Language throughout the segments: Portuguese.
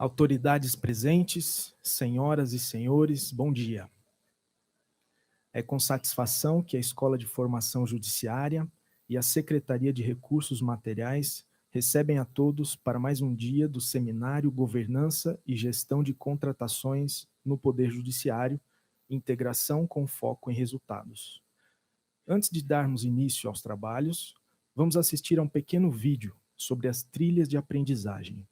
Autoridades presentes, senhoras e senhores, bom dia. É com satisfação que a Escola de Formação Judiciária e a Secretaria de Recursos Materiais recebem a todos para mais um dia do Seminário Governança e Gestão de Contratações no Poder Judiciário, Integração com Foco em Resultados. Antes de darmos início aos trabalhos, vamos assistir a um pequeno vídeo sobre as trilhas de aprendizagem.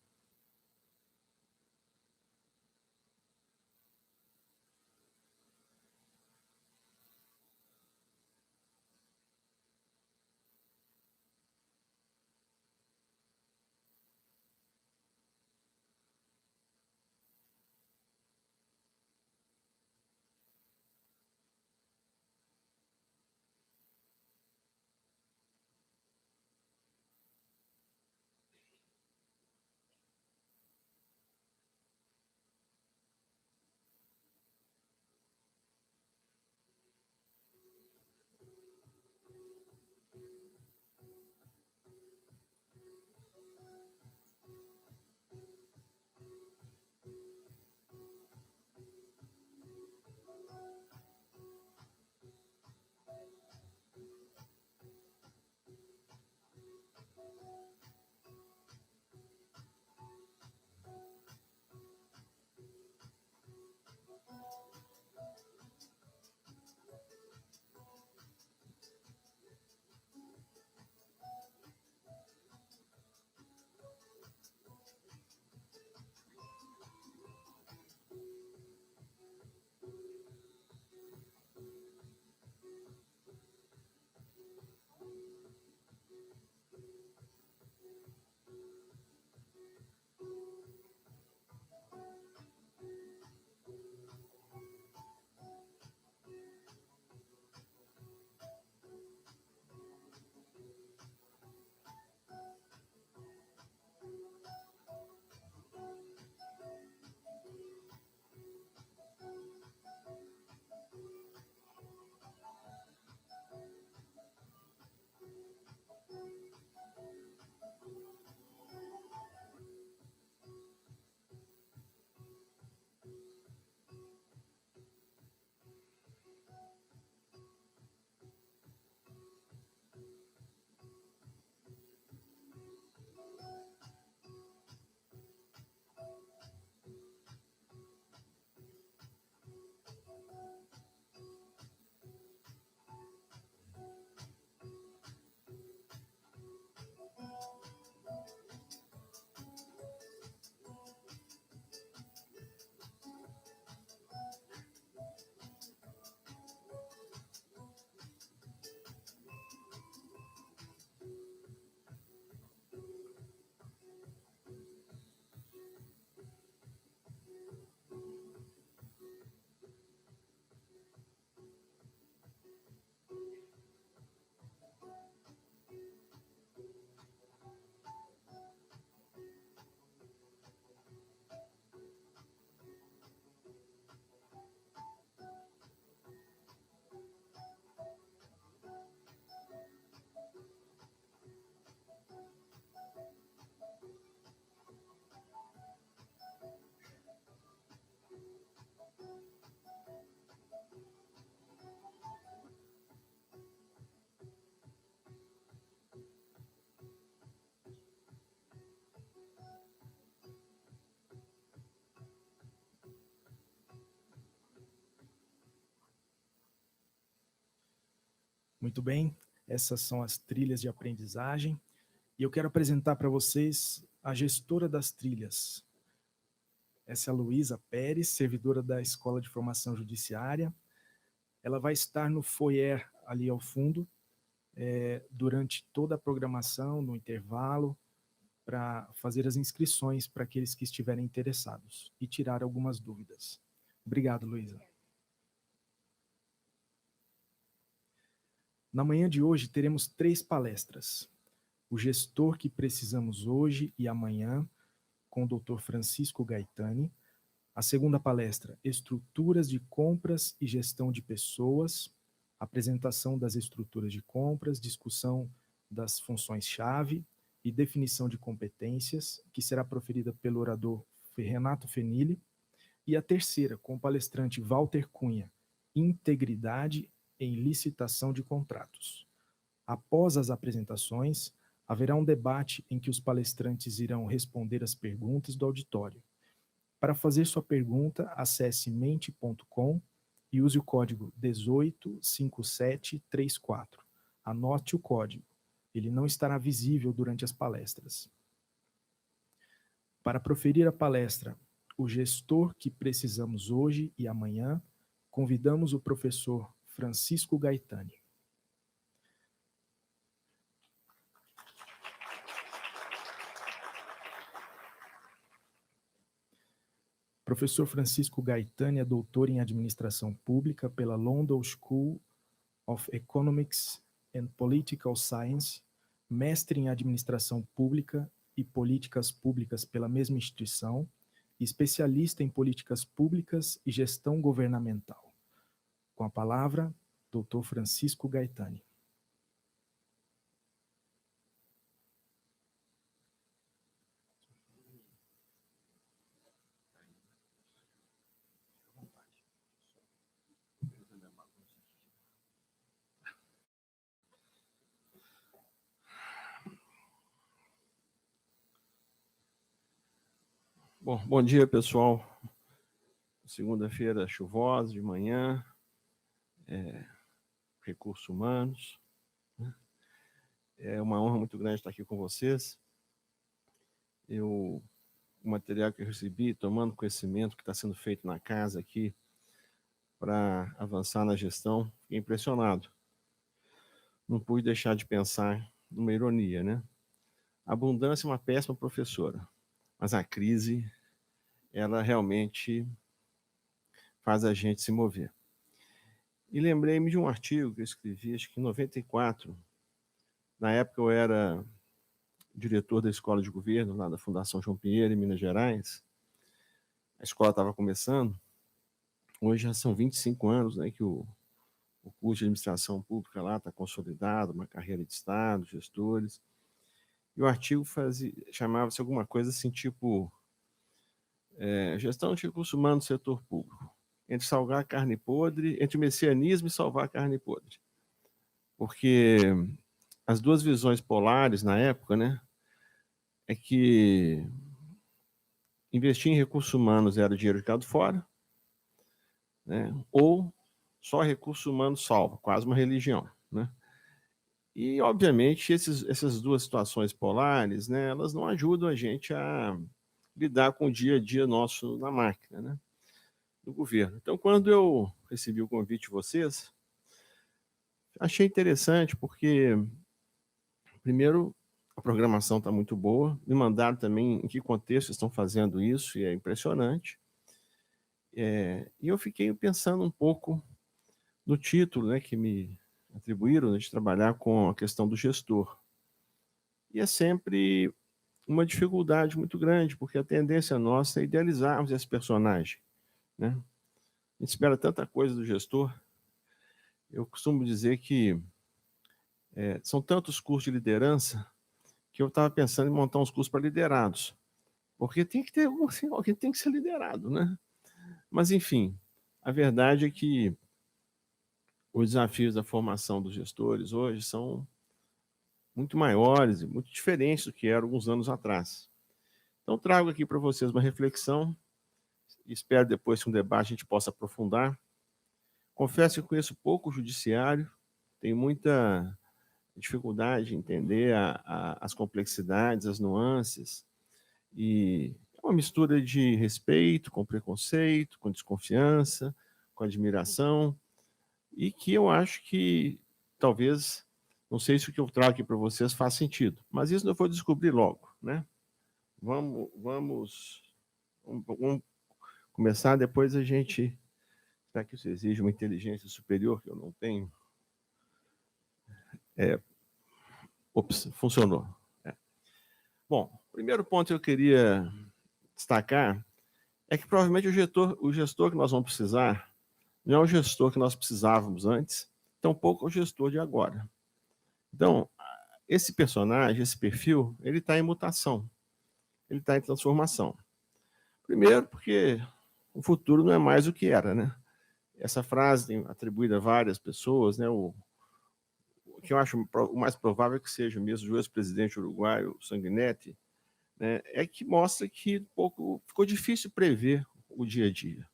Muito bem, essas são as trilhas de aprendizagem e eu quero apresentar para vocês a gestora das trilhas. Essa é a Luísa Pérez, servidora da Escola de Formação Judiciária. Ela vai estar no foyer ali ao fundo, durante toda a programação, no intervalo, para fazer as inscrições para aqueles que estiverem interessados e tirar algumas dúvidas. Obrigado, Luísa. Na manhã de hoje teremos 3 palestras. O gestor que precisamos hoje e amanhã, com o Dr. Francisco Gaetani. A segunda palestra, Estruturas de Compras e Gestão de Pessoas, apresentação das estruturas de compras, discussão das funções-chave e definição de competências, que será proferida pelo orador Renato Fenili, e a terceira, com o palestrante Walter Cunha, Integridade em Licitação de Contratos. Após as apresentações, haverá um debate em que os palestrantes irão responder as perguntas do auditório. Para fazer sua pergunta, acesse mente.com e use o código 185734. Anote o código. Ele não estará visível durante as palestras. Para proferir a palestra O Gestor que Precisamos Hoje e Amanhã, convidamos o professor Francisco Gaetani. Professor Francisco Gaetani é doutor em Administração Pública pela London School of Economics and Political Science, mestre em Administração Pública e Políticas Públicas pela mesma instituição, e especialista em Políticas Públicas e Gestão Governamental. Com a palavra, doutor Francisco Gaetani. Bom dia, pessoal. Segunda-feira chuvosa de manhã, recursos humanos. É uma honra muito grande estar aqui com vocês. O material que eu recebi, tomando conhecimento que está sendo feito na casa aqui para avançar na gestão, fiquei impressionado. Não pude deixar de pensar numa ironia, né? A abundância é uma péssima professora, mas a crise, ela realmente faz a gente se mover. E lembrei-me de um artigo que eu escrevi, acho que em 94. Na época eu era diretor da Escola de Governo, lá da Fundação João Pinheiro, em Minas Gerais. A escola estava começando. Hoje já são 25 anos, né, que o curso de administração pública lá está consolidado, uma carreira de Estado, gestores. E o artigo chamava-se alguma coisa assim, tipo gestão de recursos humanos no setor público. Entre salvar a carne podre, entre o messianismo e salvar a carne podre. Porque as duas visões polares na época, né, é que investir em recursos humanos era dinheiro jogado fora, né, ou só recursos humanos salva, quase uma religião, né? E, obviamente, essas duas situações polares, né, elas não ajudam a gente a lidar com o dia a dia nosso na máquina, né, do governo. Então, quando eu recebi o convite de vocês, achei interessante porque, primeiro, a programação está muito boa, me mandaram também em que contexto estão fazendo isso, e é impressionante. E eu fiquei pensando um pouco no título, né, que me atribuíram, né, de trabalhar com a questão do gestor. E é sempre uma dificuldade muito grande, porque a tendência nossa é idealizarmos esse personagem, né? A gente espera tanta coisa do gestor. Eu costumo dizer que são tantos cursos de liderança que eu estava pensando em montar uns cursos para liderados, porque tem que ter assim, alguém tem que ser liderado, né? Mas, enfim, a verdade é que os desafios da formação dos gestores hoje são muito maiores e muito diferentes do que eram alguns anos atrás. Então, trago aqui para vocês uma reflexão e espero depois que um debate a gente possa aprofundar. Confesso que conheço pouco o judiciário, tenho muita dificuldade em entender as complexidades, as nuances, e é uma mistura de respeito com preconceito, com desconfiança, com admiração, e que eu acho que talvez, não sei se o que eu trago aqui para vocês faz sentido, mas isso eu vou descobrir logo, né? Vamos começar, depois a gente... Será que isso exige uma inteligência superior que eu não tenho? Ops, funcionou. Bom, o primeiro ponto que eu queria destacar é que provavelmente o gestor que nós vamos precisar não é o gestor que nós precisávamos antes, tampouco é o gestor de agora. Então, esse personagem, esse perfil, ele está em mutação, ele está em transformação. Primeiro, porque o futuro não é mais o que era, né? Essa frase tem atribuída a várias pessoas, né? O que eu acho o mais provável é que seja mesmo o ex-presidente uruguaio, Sanguinetti, né? É que mostra que ficou difícil prever o dia a dia.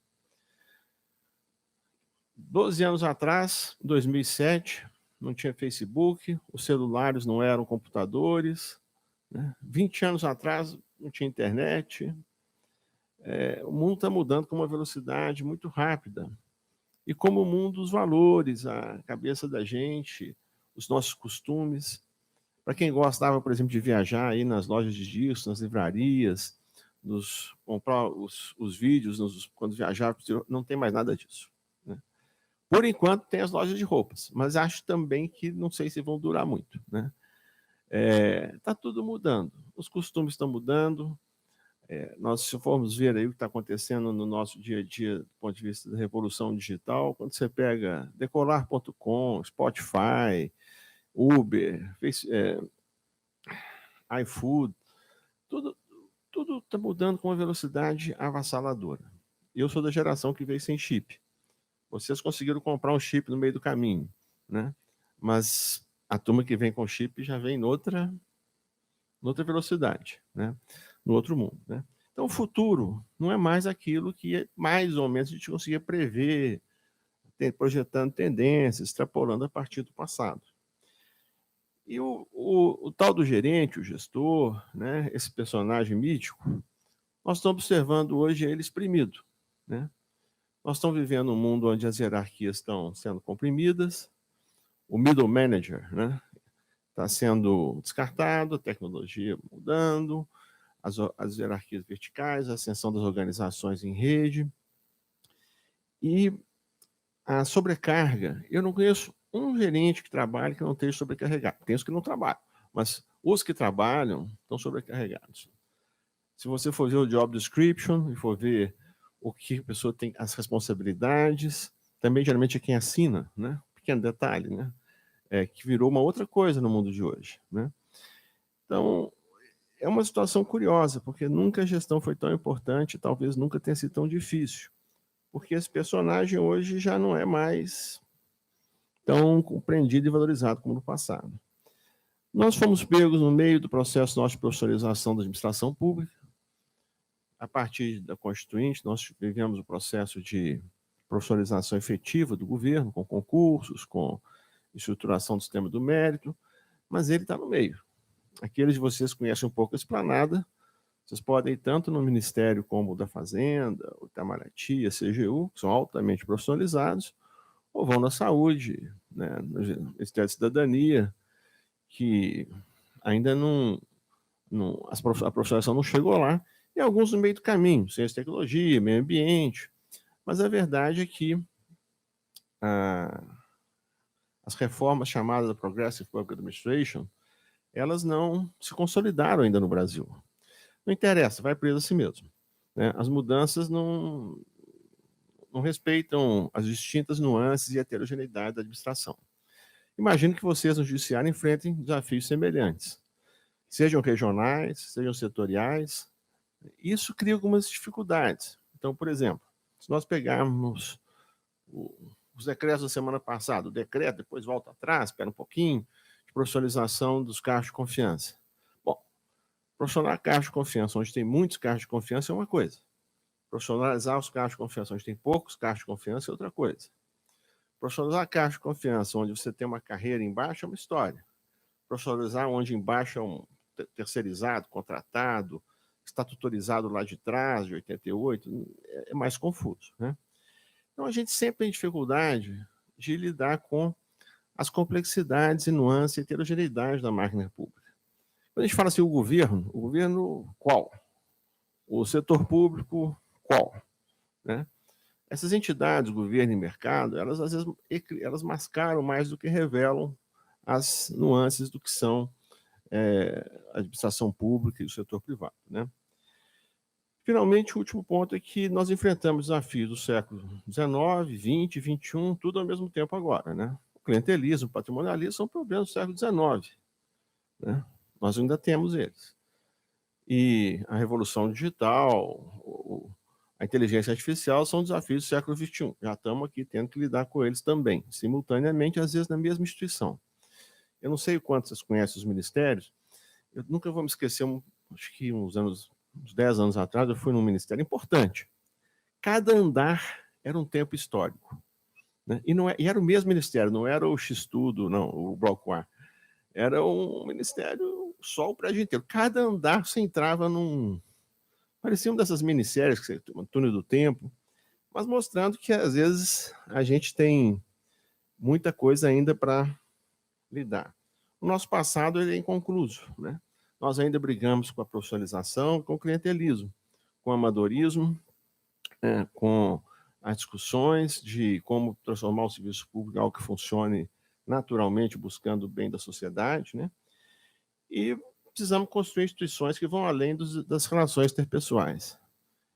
12 anos atrás, em 2007, não tinha Facebook, os celulares não eram computadores, né? 20 anos atrás, não tinha internet. O mundo está mudando com uma velocidade muito rápida. E como o mundo, os valores, a cabeça da gente, os nossos costumes. Para quem gostava, por exemplo, de viajar aí nas lojas de discos, nas livrarias, comprar os vídeos quando viajava, não tem mais nada disso. Né? Por enquanto, tem as lojas de roupas, mas acho também que não sei se vão durar muito. Né? Tá tudo mudando, os costumes estão mudando. Nós, se formos ver aí o que está acontecendo no nosso dia a dia, do ponto de vista da revolução digital, quando você pega Decolar.com, Spotify, Uber, iFood, tudo está mudando com uma velocidade avassaladora. Eu sou da geração que veio sem chip. Vocês conseguiram comprar um chip no meio do caminho, né? Mas a turma que vem com chip já vem noutra velocidade, né? No outro mundo, né? Então, o futuro não é mais aquilo que mais ou menos a gente conseguia prever, projetando tendências, extrapolando a partir do passado. E o tal do gerente, o gestor, né, esse personagem mítico, nós estamos observando hoje ele exprimido. Né? Nós estamos vivendo um mundo onde as hierarquias estão sendo comprimidas, o middle manager está sendo descartado, a tecnologia mudando, as hierarquias verticais, a ascensão das organizações em rede. E a sobrecarga, eu não conheço um gerente que trabalhe que não esteja sobrecarregado. Tem os que não trabalham, mas os que trabalham estão sobrecarregados. Se você for ver o job description e for ver o que a pessoa tem, as responsabilidades, também geralmente é quem assina, né? Pequeno detalhe, né? Que virou uma outra coisa no mundo de hoje, né? Então, é uma situação curiosa, porque nunca a gestão foi tão importante, talvez nunca tenha sido tão difícil, porque esse personagem hoje já não é mais tão compreendido e valorizado como no passado. Nós fomos pegos no meio do processo nosso de profissionalização da administração pública. A partir da Constituinte, nós vivemos o processo de profissionalização efetiva do governo, com concursos, com estruturação do sistema do mérito, mas ele está no meio. Aqueles de vocês que conhecem um pouco a Esplanada, vocês podem ir tanto no Ministério como da Fazenda, o Itamaraty, a CGU, que são altamente profissionalizados, ou vão na saúde, né, no Ministério da Cidadania, que ainda a profissionalização não chegou lá, e alguns no meio do caminho, ciência e tecnologia, meio ambiente. Mas a verdade é que as reformas chamadas de Progressive Public Administration, elas não se consolidaram ainda no Brasil. Não interessa, vai preso a si mesmo. Né? As mudanças não respeitam as distintas nuances e heterogeneidade da administração. Imagino que vocês no judiciário enfrentem desafios semelhantes, sejam regionais, sejam setoriais. Isso cria algumas dificuldades. Então, por exemplo, se nós pegarmos os decretos da semana passada, o decreto, depois volta atrás, espera um pouquinho, de profissionalização dos cargos de confiança. Bom, profissionalizar cargos de confiança, onde tem muitos cargos de confiança, é uma coisa. Profissionalizar os cargos de confiança, onde tem poucos cargos de confiança, é outra coisa. Profissionalizar cargos de confiança, onde você tem uma carreira embaixo, é uma história. Profissionalizar onde embaixo é um terceirizado, contratado, estatutorizado lá de trás, de 88, é mais confuso. Né? Então, a gente sempre tem dificuldade de lidar com as complexidades e nuances e heterogeneidade da máquina pública. Quando a gente fala assim, o governo qual? O setor público qual? Né? Essas entidades, governo e mercado, elas às vezes elas mascaram mais do que revelam as nuances do que são a administração pública e o setor privado. Né? Finalmente, o último ponto é que nós enfrentamos desafios do século XIX, XX, XXI, tudo ao mesmo tempo agora. Né? O clientelismo, o patrimonialismo são problemas do século XIX. Né? Nós ainda temos eles. E a revolução digital, A inteligência artificial são desafios do século XXI. Já estamos aqui tendo que lidar com eles também, simultaneamente, às vezes na mesma instituição. Eu não sei o quanto vocês conhecem os ministérios, eu nunca vou me esquecer, acho que uns 10 anos atrás, eu fui num ministério importante. Cada andar era um tempo histórico. Né? E era o mesmo ministério, não era o X-Tudo, não, o Bloco A. Era um ministério, só o prédio inteiro. Cada andar você entrava num... Parecia uma dessas minisséries, um túnel do tempo, mas mostrando que, às vezes, a gente tem muita coisa ainda para lidar. O nosso passado ele é inconcluso. Né? Nós ainda brigamos com a profissionalização, com o clientelismo, com o amadorismo, com as discussões de como transformar o serviço público em algo que funcione naturalmente, buscando o bem da sociedade, né? E precisamos construir instituições que vão além das relações interpessoais.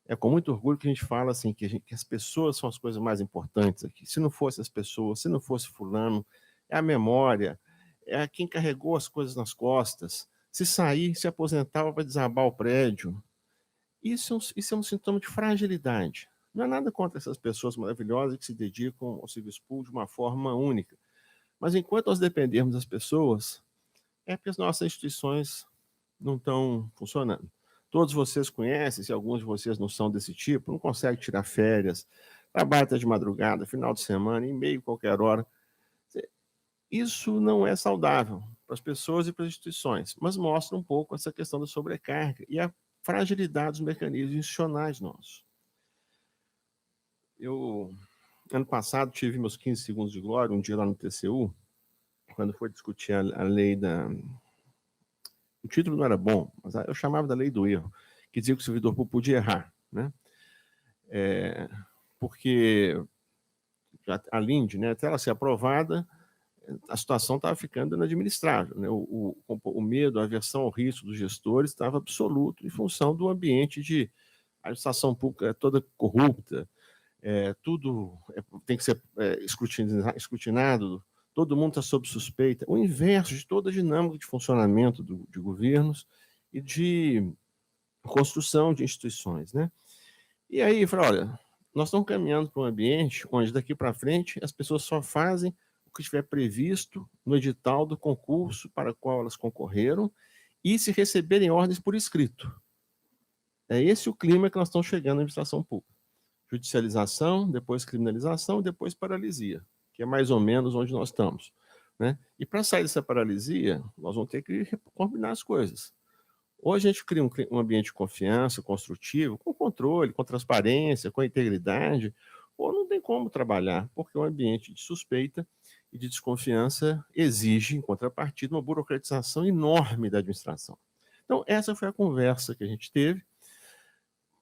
É com muito orgulho que a gente fala assim, que as pessoas são as coisas mais importantes aqui. Se não fosse as pessoas, se não fosse fulano, é a memória, é quem carregou as coisas nas costas. Se sair, se aposentar, vai desabar o prédio. Isso é um sintoma de fragilidade. Não é nada contra essas pessoas maravilhosas que se dedicam ao serviço público de uma forma única. Mas enquanto nós dependermos das pessoas, é porque as nossas instituições não estão funcionando. Todos vocês conhecem, se alguns de vocês não são desse tipo, não conseguem tirar férias, trabalha até de madrugada, final de semana, em meio qualquer hora. Isso não é saudável para as pessoas e para as instituições, mas mostra um pouco essa questão da sobrecarga e a fragilidade dos mecanismos institucionais nossos. Eu, ano passado, tive meus 15 segundos de glória, um dia lá no TCU, quando foi discutir a lei da... O título não era bom, mas eu chamava da lei do erro, que dizia que o servidor público podia errar, né? Porque a LINDE, né, até ela ser aprovada, a situação estava ficando inadministrável. Né? O medo, a aversão ao risco dos gestores estava absoluto em função do ambiente de administração pública toda corrupta, tudo tem que ser escrutinado, todo mundo está sob suspeita. O inverso de toda a dinâmica de funcionamento de governos e de construção de instituições. Né? E aí, falei, olha, nós estamos caminhando para um ambiente onde daqui para frente as pessoas só fazem o que estiver previsto no edital do concurso para o qual elas concorreram e se receberem ordens por escrito. É esse o clima que nós estamos chegando na administração pública. Judicialização, depois criminalização, depois paralisia, que é mais ou menos onde nós estamos. Né? E para sair dessa paralisia, nós vamos ter que combinar as coisas. Ou a gente cria um ambiente de confiança, construtivo, com controle, com transparência, com integridade, ou não tem como trabalhar, porque o ambiente de suspeita e de desconfiança exige, em contrapartida, uma burocratização enorme da administração. Então, essa foi a conversa que a gente teve,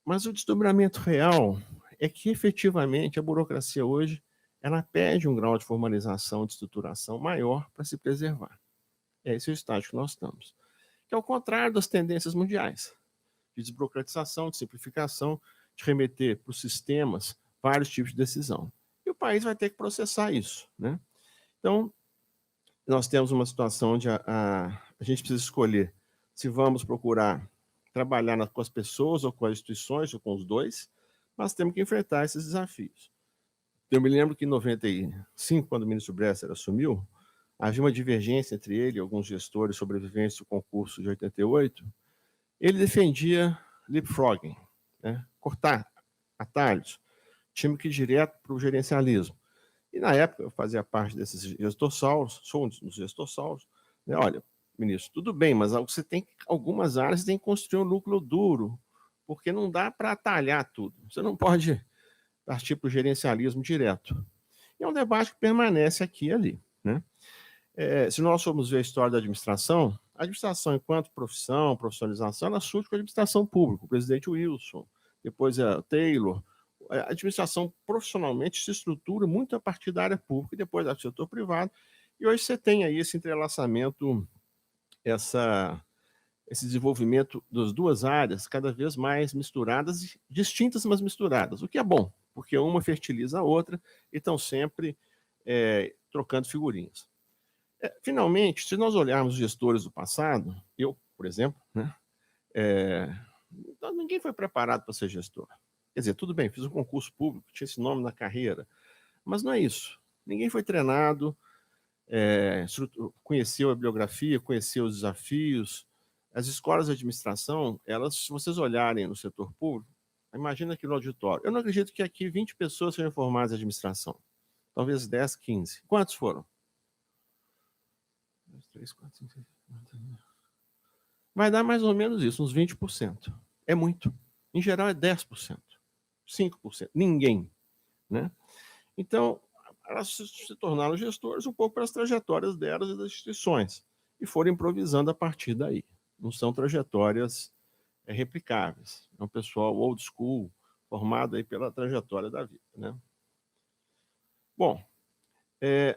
mas o desdobramento real é que, efetivamente, a burocracia hoje ela pede um grau de formalização, de estruturação maior para se preservar. Esse é o estágio que nós estamos. Que é o contrário das tendências mundiais, de desburocratização, de simplificação, de remeter para os sistemas vários tipos de decisão. E o país vai ter que processar isso. Né? Então, nós temos uma situação onde a gente precisa escolher se vamos procurar trabalhar com as pessoas ou com as instituições ou com os dois, mas temos que enfrentar esses desafios. Eu me lembro que em 95, quando o ministro Bresser assumiu, havia uma divergência entre ele e alguns gestores sobre a vivência do concurso de 88. Ele defendia leapfrogging, né? Cortar atalhos, time que ir direto para o gerencialismo. E na época eu fazia parte desses gestorsauros, sou um dos gestorsauros. Né? Olha, ministro, tudo bem, mas você tem algumas áreas você tem que construir um núcleo duro, porque não dá para atalhar tudo. Você não pode partir para o gerencialismo direto. E é um debate que permanece aqui e ali. Né? Se nós formos ver a história da administração, a administração enquanto profissão, profissionalização, ela surge com a administração pública, o presidente Wilson, depois a Taylor. A administração profissionalmente se estrutura muito a partir da área pública e depois do setor privado, e hoje você tem aí esse entrelaçamento, esse desenvolvimento das duas áreas cada vez mais misturadas, distintas, mas misturadas, o que é bom, porque uma fertiliza a outra e estão sempre trocando figurinhas. Finalmente, se nós olharmos os gestores do passado, eu, por exemplo, né, ninguém foi preparado para ser gestor. Quer dizer, tudo bem, fiz um concurso público, tinha esse nome na carreira, mas não é isso. Ninguém foi treinado, conheceu a bibliografia, conheceu os desafios. As escolas de administração, elas, se vocês olharem no setor público, imagina aqui no auditório. Eu não acredito que aqui 20 pessoas sejam formadas em administração. Talvez 10, 15. Quantos foram? 2, 3, 4, 5, 6, 7. Vai dar mais ou menos isso, uns 20%. É muito. Em geral é 10%, 5%. Ninguém, né? Então, elas se tornaram gestores um pouco pelas trajetórias delas e das instituições e foram improvisando a partir daí. Não são trajetórias replicáveis. É um pessoal old school, formado aí pela trajetória da vida, né? Bom,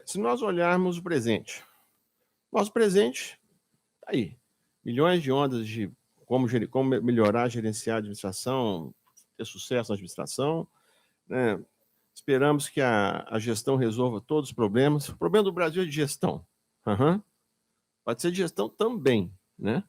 se nós olharmos o presente, nosso presente está aí. Milhões de ondas de como melhorar, gerenciar a administração, ter sucesso na administração, né? Esperamos que a gestão resolva todos os problemas. O problema do Brasil é de gestão. Pode ser de gestão também, né?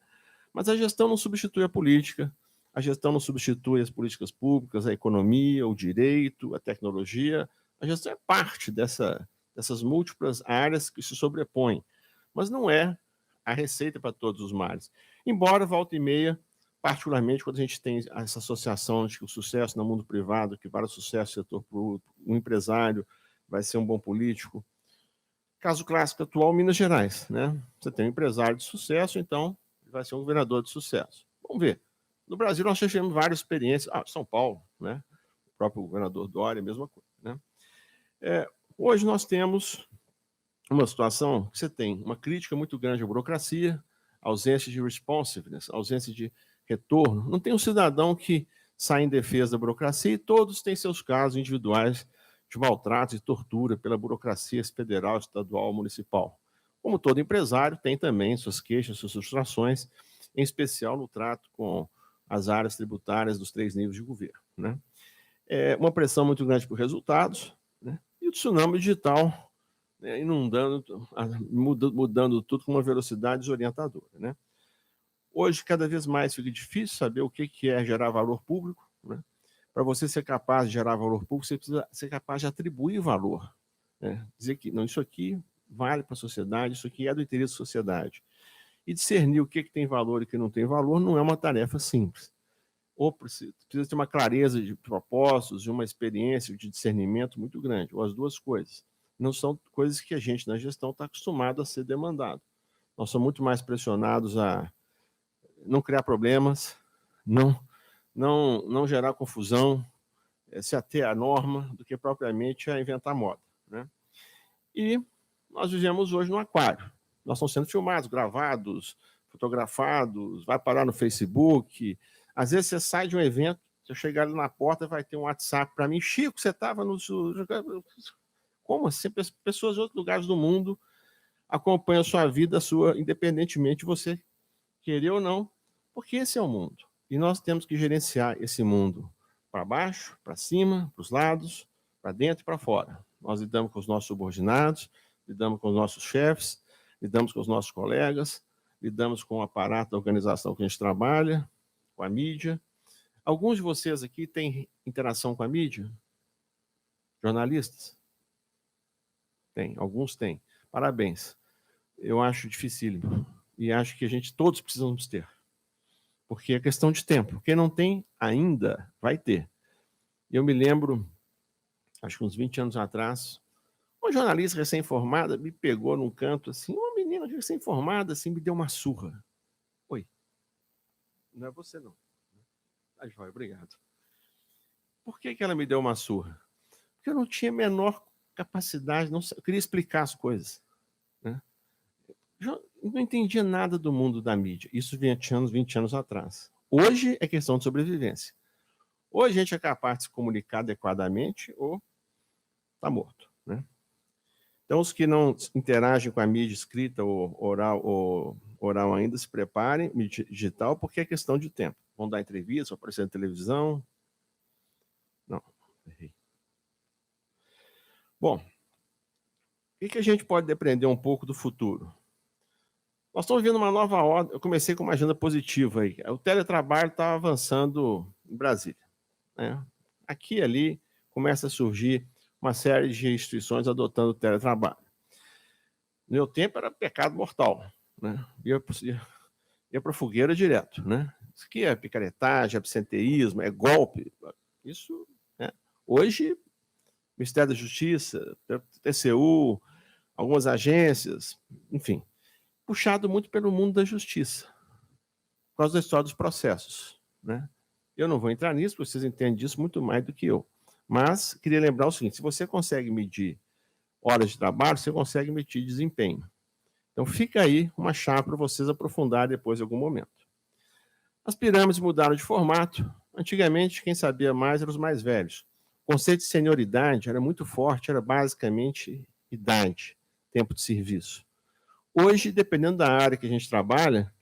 Mas a gestão não substitui a política, a gestão não substitui as políticas públicas, a economia, o direito, a tecnologia. A gestão é parte dessas múltiplas áreas que se sobrepõem, mas não é a receita para todos os males. Embora, volta e meia, particularmente quando a gente tem essa associação de que o sucesso no mundo privado equivale ao sucesso no setor público, um empresário vai ser um bom político. Caso clássico atual, Minas Gerais, né? Você tem um empresário de sucesso, então vai ser um governador de sucesso. Vamos ver. No Brasil, nós já tivemos várias experiências. São Paulo, né? O próprio governador Dória, a mesma coisa, né? Hoje nós temos uma situação que você tem uma crítica muito grande à burocracia, ausência de responsiveness, ausência de retorno. Não tem um cidadão que sai em defesa da burocracia e todos têm seus casos individuais de maltrato e tortura pela burocracia federal, estadual, municipal. Como todo empresário, tem também suas queixas, suas frustrações, em especial no trato com as áreas tributárias dos 3 níveis de governo, né? Uma pressão muito grande por resultados, né? E o tsunami digital, né, inundando, mudando tudo com uma velocidade desorientadora, né? Hoje, cada vez mais fica difícil saber o que é gerar valor público, né? Para você ser capaz de gerar valor público, você precisa ser capaz de atribuir valor, né? Dizer que não, isso aqui vale para a sociedade, isso aqui é do interesse da sociedade. E discernir o que tem valor e o que não tem valor não é uma tarefa simples. Ou precisa ter uma clareza de propósitos, de uma experiência de discernimento muito grande, ou as duas coisas. Não são coisas que a gente na gestão está acostumado a ser demandado. Nós somos muito mais pressionados a não criar problemas, não gerar confusão, se ater à norma, do que propriamente a inventar moda, né? E nós vivemos hoje no aquário. Nós estamos sendo filmados, gravados, fotografados, vai parar no Facebook. Às vezes você sai de um evento, você chegar ali na porta, vai ter um WhatsApp para mim. Chico, você estava no... Como assim? Pessoas de outros lugares do mundo acompanham a sua vida, independentemente de você querer ou não, porque esse é o mundo. E nós temos que gerenciar esse mundo para baixo, para cima, para os lados, para dentro e para fora. Nós lidamos com os nossos subordinados, lidamos com os nossos chefes, lidamos com os nossos colegas, lidamos com o aparato da organização que a gente trabalha, com a mídia. Alguns de vocês aqui têm interação com a mídia? Jornalistas? Tem, alguns têm. Parabéns. Eu acho dificílimo. E acho que todos precisamos ter. Porque é questão de tempo. Quem não tem ainda, vai ter. Eu me lembro, acho que uns 20 anos atrás, uma jornalista recém-formada me pegou num canto assim, uma menina recém-formada assim, me deu uma surra. Oi. Não é você, não. Ah, joia, obrigado. Por que ela me deu uma surra? Porque eu não tinha a menor capacidade, eu queria explicar as coisas, né? Eu não entendia nada do mundo da mídia. Isso 20 anos atrás. Hoje é questão de sobrevivência. Ou a gente é capaz de se comunicar adequadamente, ou está morto, né? Então, os que não interagem com a mídia escrita ou oral ainda, se preparem, mídia digital, porque é questão de tempo. Vão dar entrevista, vão aparecer na televisão. Não, errei. Bom, o que a gente pode aprender um pouco do futuro? Nós estamos vivendo uma nova ordem. Eu comecei com uma agenda positiva aí. O teletrabalho está avançando em Brasília, né? Aqui e ali começa a surgir uma série de instituições adotando o teletrabalho. No meu tempo era pecado mortal, né? Ia para a fogueira direto, né? Isso aqui é picaretagem, absenteísmo, é golpe. Isso, né? Hoje, Ministério da Justiça, TCU, algumas agências, enfim, puxado muito pelo mundo da justiça, por causa da história dos processos, né? Eu não vou entrar nisso, porque vocês entendem disso muito mais do que eu. Mas queria lembrar o seguinte: se você consegue medir horas de trabalho, você consegue medir desempenho. Então fica aí uma chave para vocês aprofundar depois em algum momento. As pirâmides mudaram de formato. Antigamente, quem sabia mais eram os mais velhos. O conceito de senioridade era muito forte, era basicamente idade, tempo de serviço. Hoje, dependendo da área que a gente trabalha,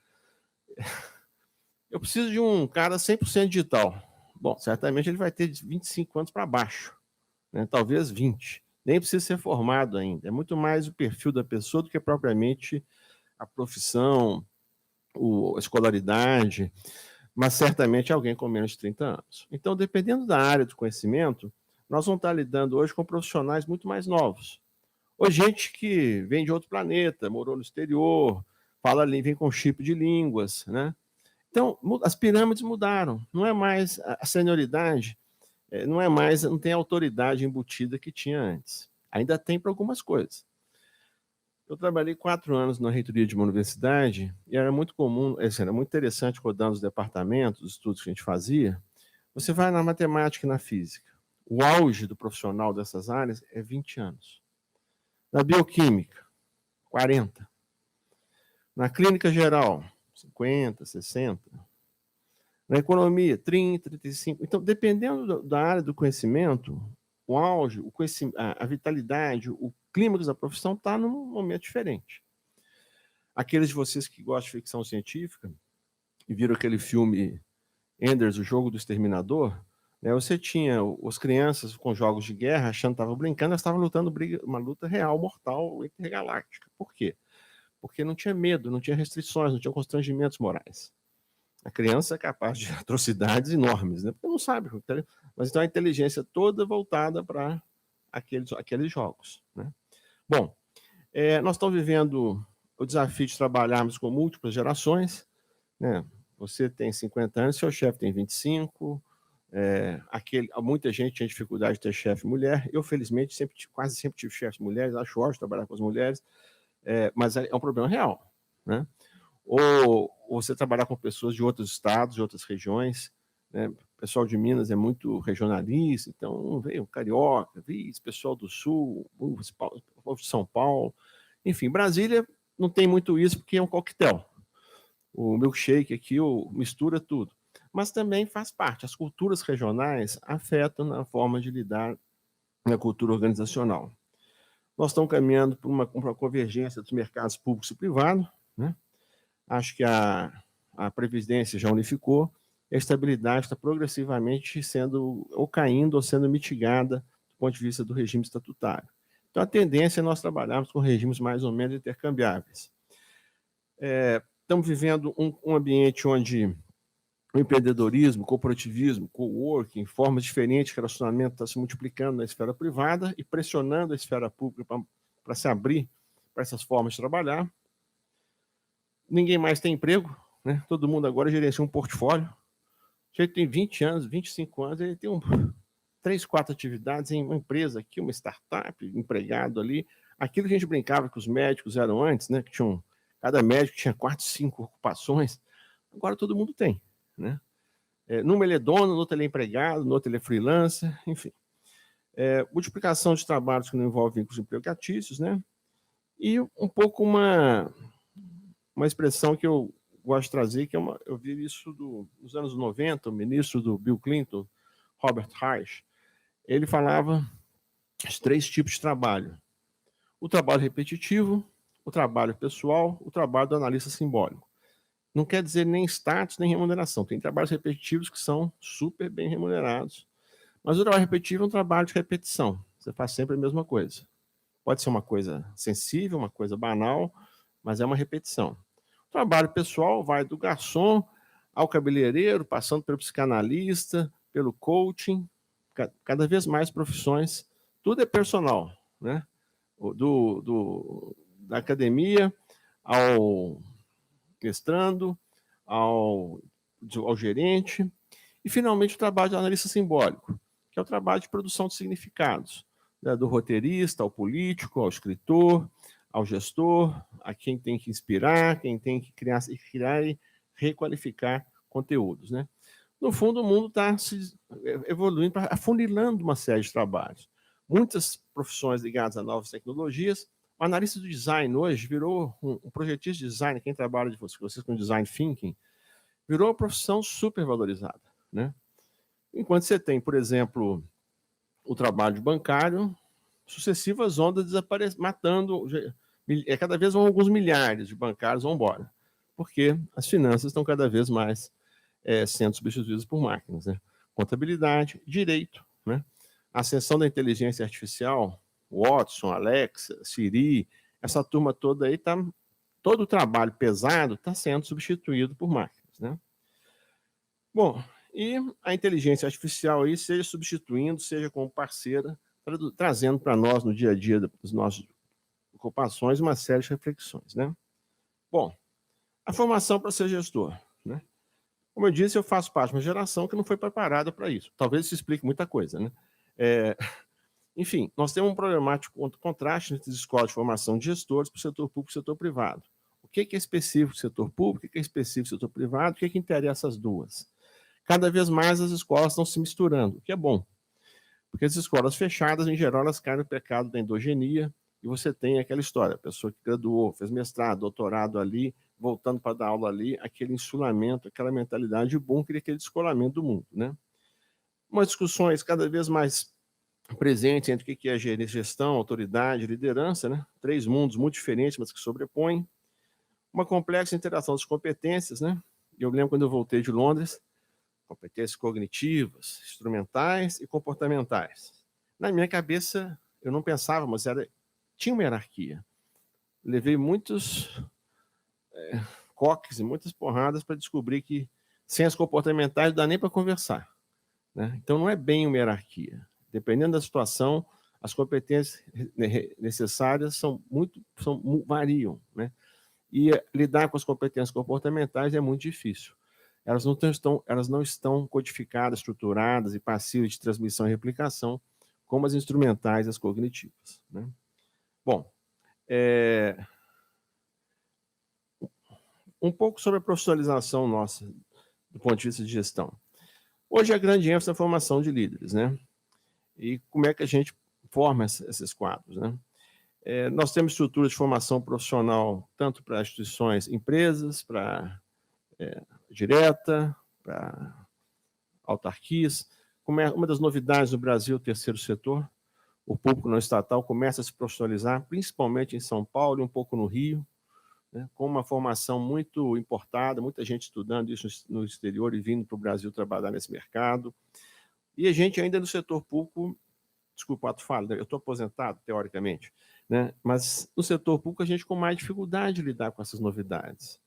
eu preciso de um cara 100% digital. Bom, certamente ele vai ter de 25 anos para baixo, né? Talvez 20. Nem precisa ser formado ainda. É muito mais o perfil da pessoa do que propriamente a profissão, a escolaridade, mas certamente alguém com menos de 30 anos. Então, dependendo da área do conhecimento, nós vamos estar lidando hoje com profissionais muito mais novos. Ou gente que vem de outro planeta, morou no exterior, fala, vem com chip de línguas, né? Então, as pirâmides mudaram. Não é mais a senioridade, não tem a autoridade embutida que tinha antes. Ainda tem para algumas coisas. Eu trabalhei 4 anos na reitoria de uma universidade e era muito comum, era muito interessante rodando os departamentos, os estudos que a gente fazia. Você vai na matemática e na física. O auge do profissional dessas áreas é 20 anos. Na bioquímica, 40. Na clínica geral, 50, 60. Na economia, 30, 35. Então, dependendo da área do conhecimento, o auge, a vitalidade, o clímax da profissão está num momento diferente. Aqueles de vocês que gostam de ficção científica e viram aquele filme Enders, o Jogo do Exterminador, né, você tinha as crianças com jogos de guerra achando que estavam brincando, elas estavam lutando uma luta real, mortal, intergaláctica. Por quê? Porque não tinha medo, não tinha restrições, não tinha constrangimentos morais. A criança é capaz de atrocidades enormes, né? Porque não sabe. Mas então a inteligência toda voltada para aqueles jogos, né? Bom, nós estamos vivendo o desafio de trabalharmos com múltiplas gerações, né? Você tem 50 anos, seu chefe tem 25. Muita gente tinha dificuldade de ter chefe mulher. Eu, felizmente, quase sempre tive chefes mulheres. Acho ótimo trabalhar com as mulheres, mas é um problema real, né? Ou você trabalhar com pessoas de outros estados, de outras regiões, né? O pessoal de Minas é muito regionalista, então veio carioca, veio pessoal do Sul, o povo de São Paulo. Enfim, Brasília não tem muito isso porque é um coquetel. O milkshake aqui mistura tudo. Mas também faz parte. As culturas regionais afetam na forma de lidar na cultura organizacional. Nós estamos caminhando para uma convergência dos mercados públicos e privados, né? Acho que a Previdência já unificou, a estabilidade está progressivamente sendo ou caindo ou sendo mitigada do ponto de vista do regime estatutário. Então, a tendência é nós trabalharmos com regimes mais ou menos intercambiáveis. Estamos vivendo um ambiente onde o empreendedorismo, corporativismo, coworking, formas diferentes de relacionamento está se multiplicando na esfera privada e pressionando a esfera pública para se abrir para essas formas de trabalhar. Ninguém mais tem emprego, né? Todo mundo agora gerencia um portfólio. Ele tem 20 anos, 25 anos, ele tem 3, 4 atividades em uma empresa aqui, uma startup, empregado ali. Aquilo que a gente brincava que os médicos eram antes, né? Que cada médico tinha 4, 5 ocupações. Agora todo mundo tem, né? Numa ele é dono, no outro ele é empregado, no outro ele é freelancer, enfim. Multiplicação de trabalhos que não envolvem vínculos empregatícios, né? E um pouco uma expressão que eu gosto de trazer, que eu vi isso nos anos 90, o ministro do Bill Clinton, Robert Reich, ele falava os 3 tipos de trabalho. O trabalho repetitivo, o trabalho pessoal, o trabalho do analista simbólico. Não quer dizer nem status, nem remuneração. Tem trabalhos repetitivos que são super bem remunerados. Mas o trabalho repetitivo é um trabalho de repetição. Você faz sempre a mesma coisa. Pode ser uma coisa sensível, uma coisa banal, mas é uma repetição. O trabalho pessoal vai do garçom ao cabeleireiro, passando pelo psicanalista, pelo coaching, cada vez mais profissões, tudo é personal, né? Da academia ao mestrando, ao gerente, e finalmente o trabalho de analista simbólico, que é o trabalho de produção de significados, né? Do roteirista ao político, ao escritor, ao gestor, a quem tem que inspirar, quem tem que criar e requalificar conteúdos, né? No fundo, o mundo está se evoluindo, afunilando uma série de trabalhos. Muitas profissões ligadas a novas tecnologias. O analista do design hoje virou um projetista de design, quem trabalha de vocês com design thinking, virou uma profissão super valorizada, né? Enquanto você tem, por exemplo, o trabalho de bancário, sucessivas ondas matando, cada vez vão alguns milhares de bancários vão embora, porque as finanças estão cada vez mais sendo substituídas por máquinas, né? Contabilidade, direito, né? A ascensão da inteligência artificial, Watson, Alexa, Siri, essa turma toda aí todo o trabalho pesado está sendo substituído por máquinas, né? Bom, e a inteligência artificial aí, seja substituindo, seja como parceira, trazendo para nós no dia a dia das nossas ocupações uma série de reflexões, né? Bom, a formação para ser gestor, né? Como eu disse, eu faço parte de uma geração que não foi preparada para isso. Talvez isso explique muita coisa, né? Enfim, nós temos um problemático contraste entre as escolas de formação de gestores para o setor público e o setor privado. O que é específico do setor público, o que é específico do setor privado, o que interessa as duas? Cada vez mais as escolas estão se misturando, o que é bom, porque as escolas fechadas, em geral, elas caem no pecado da endogenia, e você tem aquela história, a pessoa que graduou, fez mestrado, doutorado ali, voltando para dar aula ali, aquele insulamento, aquela mentalidade de bunker e aquele descolamento do mundo, né? Umas discussões cada vez mais presentes entre o que é gestão, autoridade, liderança, né? 3 mundos muito diferentes, mas que sobrepõem. Uma complexa interação das competências, né? Eu lembro quando eu voltei de Londres, competências cognitivas, instrumentais e comportamentais. Na minha cabeça, eu não pensava, mas tinha uma hierarquia. Levei muitos coques e muitas porradas para descobrir que sem as comportamentais não dá nem para conversar, né? Então, não é bem uma hierarquia. Dependendo da situação, as competências necessárias variam, né? E lidar com as competências comportamentais é muito difícil. Elas não estão codificadas, estruturadas e passíveis de transmissão e replicação, como as instrumentais e as cognitivas, né? Bom, um pouco sobre a profissionalização nossa, do ponto de vista de gestão. Hoje, a grande ênfase na formação de líderes, né? E como é que a gente forma esses quadros, né? Nós temos estruturas de formação profissional tanto para instituições, empresas, para direta, para autarquias. Uma das novidades no Brasil, o terceiro setor, o público não estatal começa a se profissionalizar, principalmente em São Paulo e um pouco no Rio, né, com uma formação muito importada, muita gente estudando isso no exterior e vindo para o Brasil trabalhar nesse mercado. E a gente ainda no setor público, desculpa o ato falo, eu estou aposentado, teoricamente, né, mas no setor público a gente com mais dificuldade de lidar com essas novidades.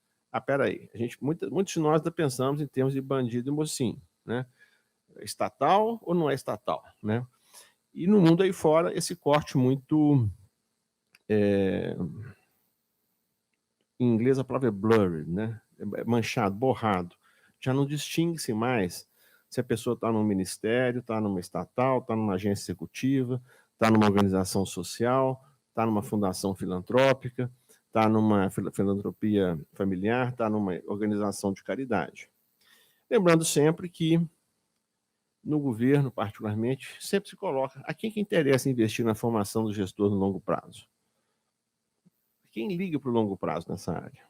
Peraí, muitos de nós ainda pensamos em termos de bandido e mocinho, né? Estatal ou não é estatal, né? E no mundo aí fora, esse corte muito... em inglês a palavra é blurred, né? É manchado, borrado. Já não distingue-se mais se a pessoa está num ministério, está numa estatal, está numa agência executiva, está numa organização social, está numa fundação filantrópica, está numa filantropia familiar, está numa organização de caridade. Lembrando sempre que no governo, particularmente, sempre se coloca a quem que interessa investir na formação do gestor no longo prazo. Quem liga para o longo prazo nessa área?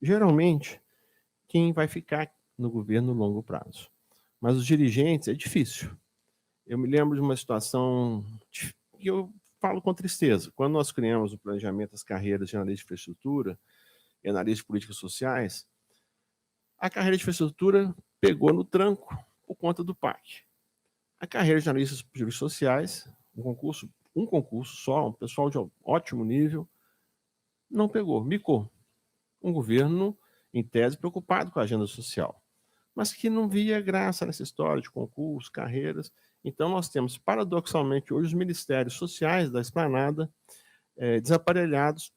Geralmente, quem vai ficar no governo no longo prazo. Mas os dirigentes é difícil. Eu me lembro de uma situação que eu falo com tristeza. Quando nós criamos o planejamento das carreiras de analista de infraestrutura e analista de políticas sociais, a carreira de infraestrutura pegou no tranco por conta do PAC. A carreira de analistas de políticas sociais, um concurso só, um pessoal de ótimo nível, não pegou, micou. Um governo, em tese, preocupado com a agenda social, mas que não via graça nessa história de concurso, carreiras, Então, nós temos, paradoxalmente, hoje os ministérios sociais da esplanada desaparelhados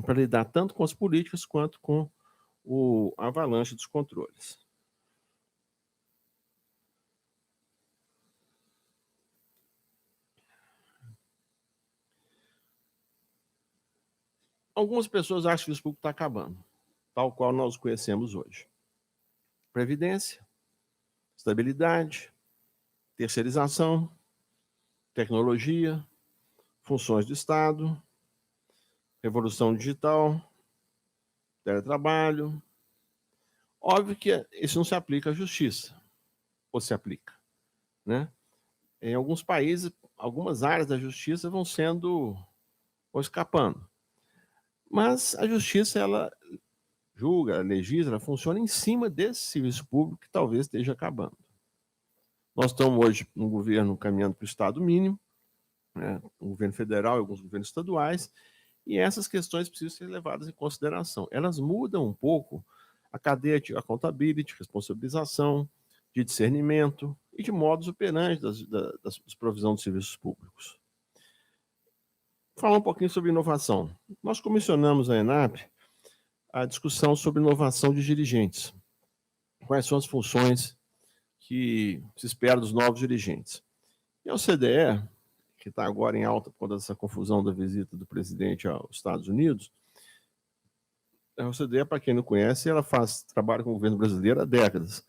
para lidar tanto com as políticas quanto com a avalanche dos controles. Algumas pessoas acham que o serviço público está acabando, tal qual nós o conhecemos hoje. Previdência, estabilidade, terceirização, tecnologia, funções do Estado, revolução digital, teletrabalho. Óbvio que isso não se aplica à justiça, ou se aplica, né? Em alguns países, algumas áreas da justiça vão escapando. Mas a justiça, ela julga, legisla, ela funciona em cima desse serviço público que talvez esteja acabando. Nós estamos hoje no governo caminhando para o Estado mínimo, né, o governo federal e alguns governos estaduais, e essas questões precisam ser levadas em consideração. Elas mudam um pouco a cadeia de accountability, responsabilização, de discernimento e de modus operandi da provisão de serviços públicos. Falar um pouquinho sobre inovação. Nós comissionamos a ENAP a discussão sobre inovação de dirigentes. Quais são as funções que se espera dos novos dirigentes? E a OCDE, que está agora em alta por conta dessa confusão da visita do presidente aos Estados Unidos, a OCDE, para quem não conhece, ela trabalha com o governo brasileiro há décadas.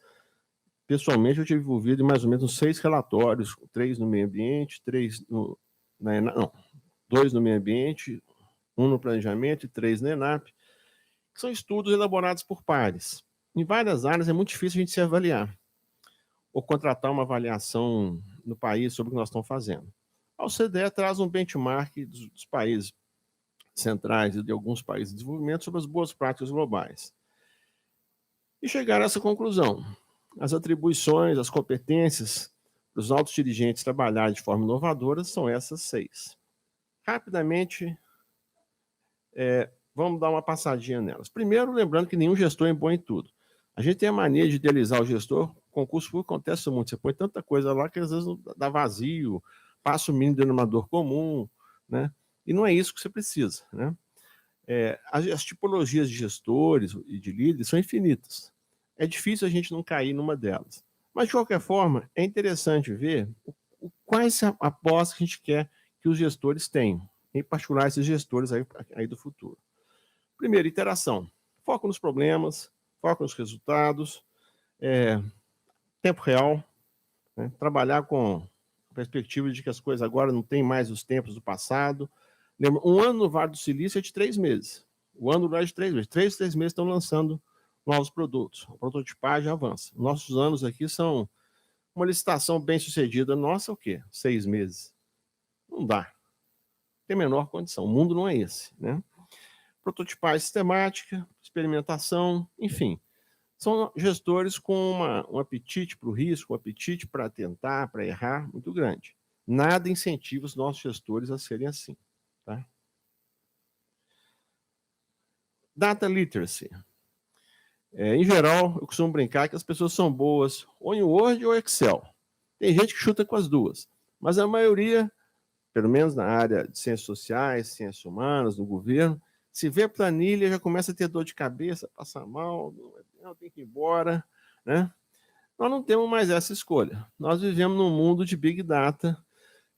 Pessoalmente, eu tive envolvido em mais ou menos 6 relatórios, 3 no meio ambiente, 2 no meio ambiente, 1 no planejamento e 3 na ENAP, que são estudos elaborados por pares. Em várias áreas é muito difícil a gente se avaliar ou contratar uma avaliação no país sobre o que nós estamos fazendo. A OCDE traz um benchmark dos países centrais e de alguns países de desenvolvimento sobre as boas práticas globais. E chegaram a essa conclusão. As atribuições, as competências dos altos dirigentes trabalharem de forma inovadora são essas 6. Rapidamente, vamos dar uma passadinha nelas. Primeiro, lembrando que nenhum gestor é bom em tudo. A gente tem a mania de idealizar o gestor. Concurso público acontece muito. Você põe tanta coisa lá que às vezes dá vazio, passa o mínimo denominador comum, né? E não é isso que você precisa, né? As tipologias de gestores e de líderes são infinitas. É difícil a gente não cair numa delas. Mas, de qualquer forma, é interessante ver quais apostas que a gente quer que os gestores tenham, em particular esses gestores aí do futuro. Primeiro, interação. Foco nos problemas, foco nos resultados, tempo real, né? Trabalhar com a perspectiva de que as coisas agora não têm mais os tempos do passado. Lembra, um ano no Vale do Silício é de 3 meses. O ano no é de 3 meses. 3 meses estão lançando novos produtos. A prototipagem avança. Nossos anos aqui são uma licitação bem sucedida. Nossa, o quê? 6 meses. Não dá. Tem a menor condição. O mundo não é esse, né? Prototipagem sistemática, experimentação, enfim. São gestores com um apetite para o risco, um apetite para tentar, para errar, muito grande. Nada incentiva os nossos gestores a serem assim. Tá? Data literacy. Em geral, eu costumo brincar que as pessoas são boas ou em Word ou Excel. Tem gente que chuta com as duas, mas a maioria, pelo menos na área de ciências sociais, ciências humanas, no governo, se vê planilha, já começa a ter dor de cabeça, passar mal, não tem que ir embora, né? Nós não temos mais essa escolha. Nós vivemos num mundo de Big Data,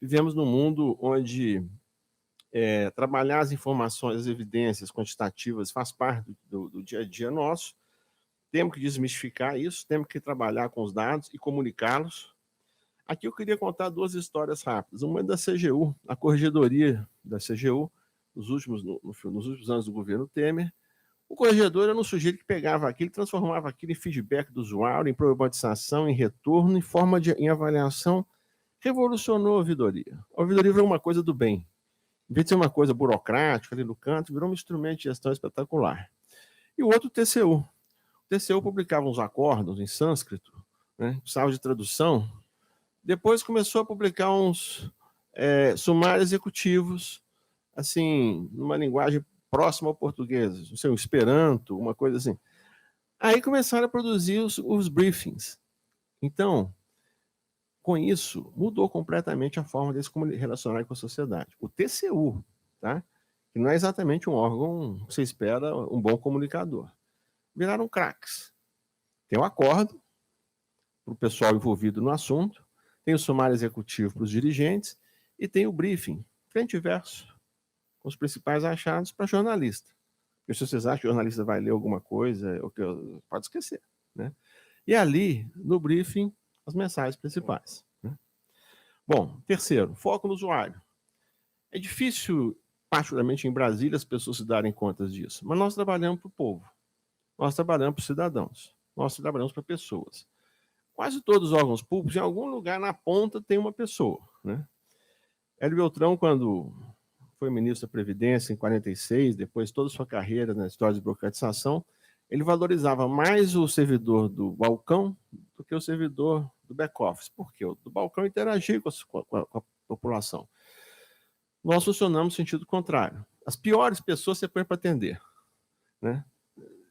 vivemos num mundo onde trabalhar as informações, as evidências quantitativas faz parte do dia a dia nosso. Temos que desmistificar isso, temos que trabalhar com os dados e comunicá-los. Aqui eu queria contar 2 histórias rápidas. Uma é da CGU, a corregedoria da CGU, nos últimos anos do governo Temer. O corregedor era um sujeito que pegava aquilo, transformava aquilo em feedback do usuário, em problematização, em retorno, em avaliação. Revolucionou a ouvidoria. A ouvidoria virou uma coisa do bem. Em vez de ser uma coisa burocrática ali no canto, virou um instrumento de gestão espetacular. E o outro, o TCU. O TCU publicava uns acordos em sânscrito, né, precisava de tradução. Depois começou a publicar uns sumários executivos, assim, numa linguagem próxima ao português, não sei, um Esperanto, uma coisa assim. Aí começaram a produzir os briefings. Então, Com isso, mudou completamente a forma de se relacionar com a sociedade. O TCU, tá? Que não é exatamente um órgão que você espera um bom comunicador. Viraram craques. Tem um acordo para o pessoal envolvido no assunto, tem o sumário executivo para os dirigentes e tem o briefing, frente e verso, com os principais achados para jornalista. Porque se vocês acham que o jornalista vai ler alguma coisa, pode esquecer. Né? E ali, no briefing, as mensagens principais. Né? Bom, terceiro, foco no usuário. É difícil, particularmente em Brasília, as pessoas se darem conta disso, mas nós trabalhamos para o povo, nós trabalhamos para os cidadãos, nós trabalhamos para pessoas. Quase todos os órgãos públicos, em algum lugar na ponta, tem uma pessoa. Né? Hélio Beltrão, quando foi ministro da Previdência em 46, depois toda a sua carreira na história de burocratização, ele valorizava mais o servidor do balcão do que o servidor do back-office. Por quê? O do balcão interagia com a população. Nós funcionamos no sentido contrário. As piores pessoas você põe para atender. Né?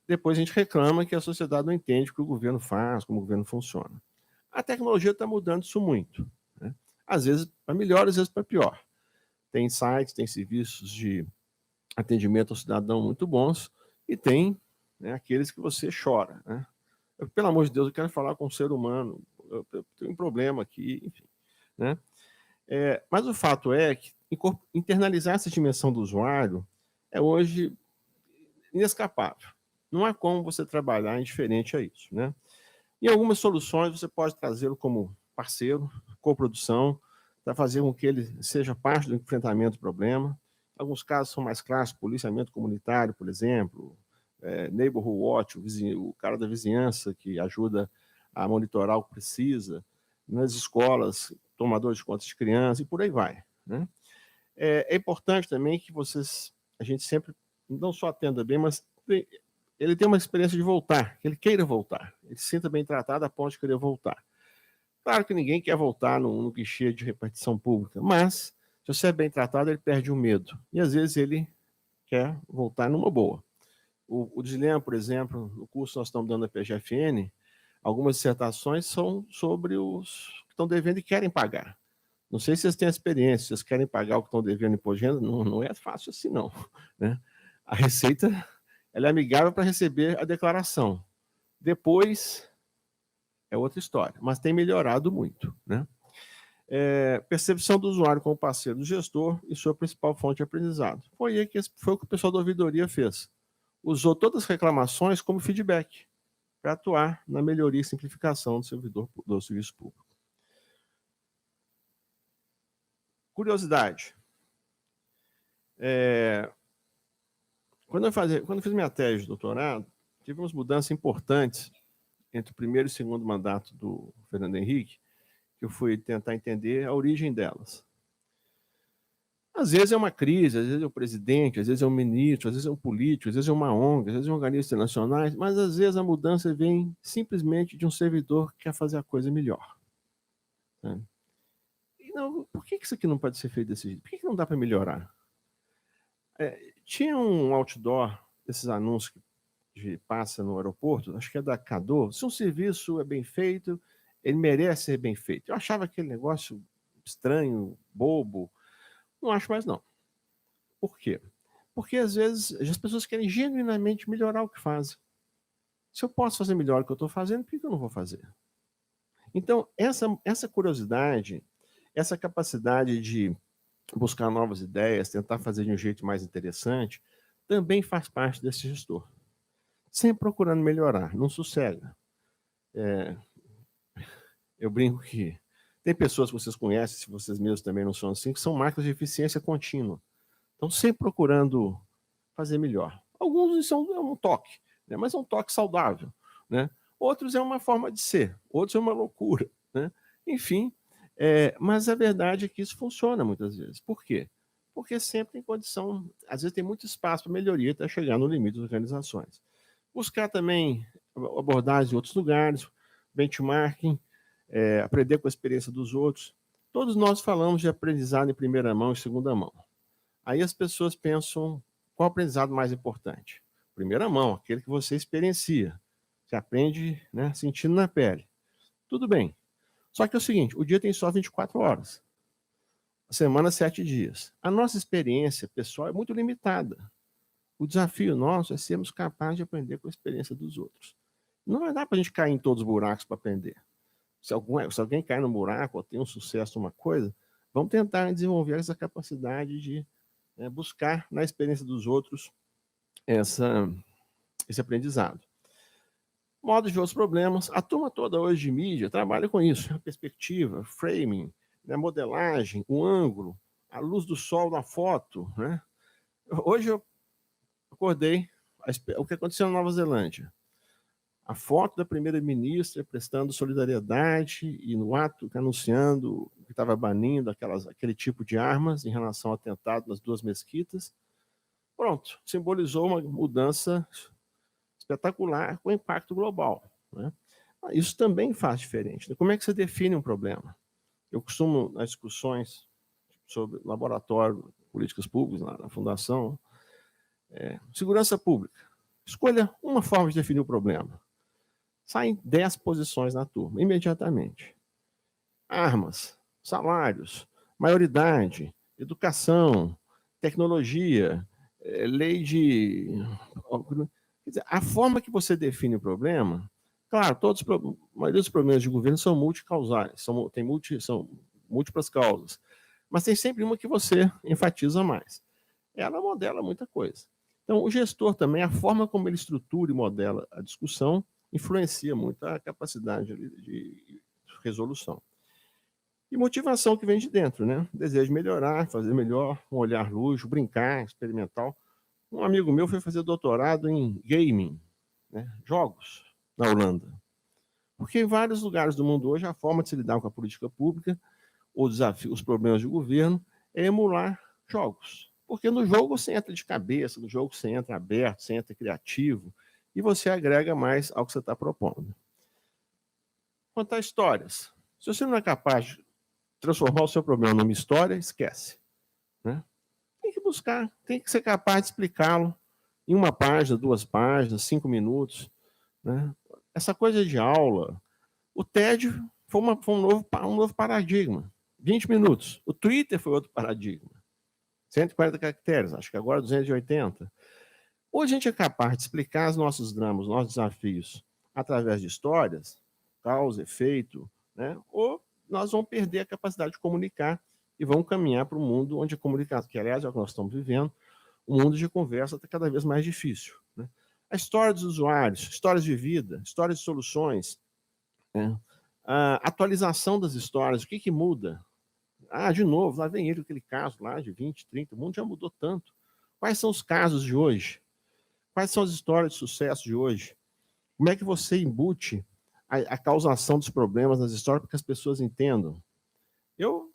Depois a gente reclama que a sociedade não entende o que o governo faz, como o governo funciona. A tecnologia está mudando isso muito. Né? Às vezes para melhor, às vezes para pior. Tem sites, tem serviços de atendimento ao cidadão muito bons e tem, né, aqueles que você chora. Né? Pelo amor de Deus, eu quero falar com um ser humano, eu tenho um problema aqui, enfim. Né? Mas o fato é que internalizar essa dimensão do usuário é hoje inescapável. Não há como você trabalhar indiferente a isso. Né? Em algumas soluções, você pode trazê-lo como parceiro, coprodução, para fazer com que ele seja parte do enfrentamento do problema. Alguns casos são mais clássicos, policiamento comunitário, por exemplo, neighborhood watch, o cara da vizinhança que ajuda a monitorar o que precisa, nas escolas, tomadores de contas de crianças, e por aí vai. Né? É importante também que a gente sempre, não só atenda bem, mas ele tem uma experiência de voltar, que ele queira voltar, ele se sinta bem tratado a ponto de querer voltar. Claro que ninguém quer voltar no guichê de repartição pública, mas se você é bem tratado, ele perde o medo. E às vezes ele quer voltar numa boa. O dilema, por exemplo, no curso que nós estamos dando na PGFN, algumas dissertações são sobre os que estão devendo e querem pagar. Não sei se vocês têm experiência, se vocês querem pagar o que estão devendo em imposto de renda, não é fácil assim, não. Né? A Receita ela é amigável para receber a declaração. Depois é outra história, mas tem melhorado muito. Né? Percepção do usuário como parceiro do gestor e sua principal fonte de aprendizado. Foi o que o pessoal da ouvidoria fez. Usou todas as reclamações como feedback para atuar na melhoria e simplificação do serviço público. Curiosidade. Quando eu fiz minha tese de doutorado, tivemos mudanças importantes entre o primeiro e o segundo mandato do Fernando Henrique, que eu fui tentar entender a origem delas. Às vezes é uma crise, às vezes é o presidente, às vezes é um ministro, às vezes é um político, às vezes é uma ONG, às vezes é um organismo internacional, mas às vezes a mudança vem simplesmente de um servidor que quer fazer a coisa melhor. Né? E não, por que isso aqui não pode ser feito desse jeito? Por que não dá para melhorar? Tinha um outdoor, esses anúncios que passa no aeroporto, acho que é da Cador, se um serviço é bem feito, ele merece ser bem feito. Eu achava aquele negócio estranho, bobo. Não acho mais, não. Por quê? Porque, às vezes, as pessoas querem genuinamente melhorar o que fazem. Se eu posso fazer melhor o que eu estou fazendo, por que eu não vou fazer? Então, essa curiosidade, essa capacidade de buscar novas ideias, tentar fazer de um jeito mais interessante, também faz parte desse gestor. Sempre procurando melhorar, não sossega. Eu brinco que tem pessoas que vocês conhecem, se vocês mesmos também não são assim, que são máquinas de eficiência contínua. Estão sempre procurando fazer melhor. Alguns são um toque, né? Mas é um toque saudável. Né? Outros é uma forma de ser, outros é uma loucura. Né? Enfim, mas a verdade é que isso funciona muitas vezes. Por quê? Porque sempre tem condição, às vezes tem muito espaço para melhoria até chegar no limite das organizações. Buscar também abordagens em outros lugares, benchmarking, aprender com a experiência dos outros. Todos nós falamos de aprendizado em primeira mão e segunda mão. Aí as pessoas pensam, qual aprendizado mais importante? Primeira mão, aquele que você experiencia. Você aprende, né, sentindo na pele. Tudo bem. Só que é o seguinte, o dia tem só 24 horas. A semana, 7 dias. A nossa experiência pessoal é muito limitada. O desafio nosso é sermos capazes de aprender com a experiência dos outros. Não vai dar para a gente cair em todos os buracos para aprender. Se alguém cai no buraco ou tem um sucesso numa coisa, vamos tentar desenvolver essa capacidade de buscar na experiência dos outros esse aprendizado. Modo de ver os problemas. A turma toda hoje de mídia trabalha com isso. A perspectiva, framing, modelagem, o ângulo, a luz do sol na foto. Né? Hoje eu acordei, o que aconteceu na Nova Zelândia. A foto da primeira-ministra prestando solidariedade e no ato anunciando que estava banindo aquele tipo de armas em relação ao atentado nas 2 mesquitas. Pronto, simbolizou uma mudança espetacular com impacto global. Né? Isso também faz diferente. Como é que você define um problema? Eu costumo, nas discussões sobre laboratório de políticas públicas, lá na Fundação, segurança pública. Escolha uma forma de definir o problema. Saem 10 posições na turma, imediatamente. Armas, salários, maioridade, educação, tecnologia, lei de... Quer dizer, a forma que você define o problema, claro, a maioria dos problemas de governo são multicausais, são múltiplas causas, mas tem sempre uma que você enfatiza mais. Ela modela muita coisa. Então, o gestor também, a forma como ele estrutura e modela a discussão, influencia muito a capacidade de resolução. E motivação que vem de dentro, né? Desejo de melhorar, fazer melhor, um olhar lúdico, brincar, experimental. Um amigo meu foi fazer doutorado em gaming, né? Jogos, na Holanda. Porque em vários lugares do mundo hoje, a forma de se lidar com a política pública, os problemas de governo, é emular jogos. Porque no jogo você entra de cabeça, no jogo você entra aberto, você entra criativo, e você agrega mais ao que você está propondo. Contar histórias. Se você não é capaz de transformar o seu problema numa história, esquece. Né? Tem que buscar, tem que ser capaz de explicá-lo em 1 página, 2 páginas, 5 minutos. Né? Essa coisa de aula, o TED foi um novo paradigma. 20 minutos. O Twitter foi outro paradigma. 140 caracteres, acho que agora 280. Ou a gente é capaz de explicar os nossos dramas, os nossos desafios, através de histórias, causa, efeito, né? Ou nós vamos perder a capacidade de comunicar e vamos caminhar para um mundo onde a comunicação, que aliás é o que nós estamos vivendo, um mundo de conversa está cada vez mais difícil. Né? A história dos usuários, histórias de vida, histórias de soluções, né? A atualização das histórias, o que muda? De novo, lá vem ele, aquele caso lá de 20, 30, o mundo já mudou tanto. Quais são os casos de hoje? Quais são as histórias de sucesso de hoje? Como é que você embute a causação dos problemas nas histórias para que as pessoas entendam? Eu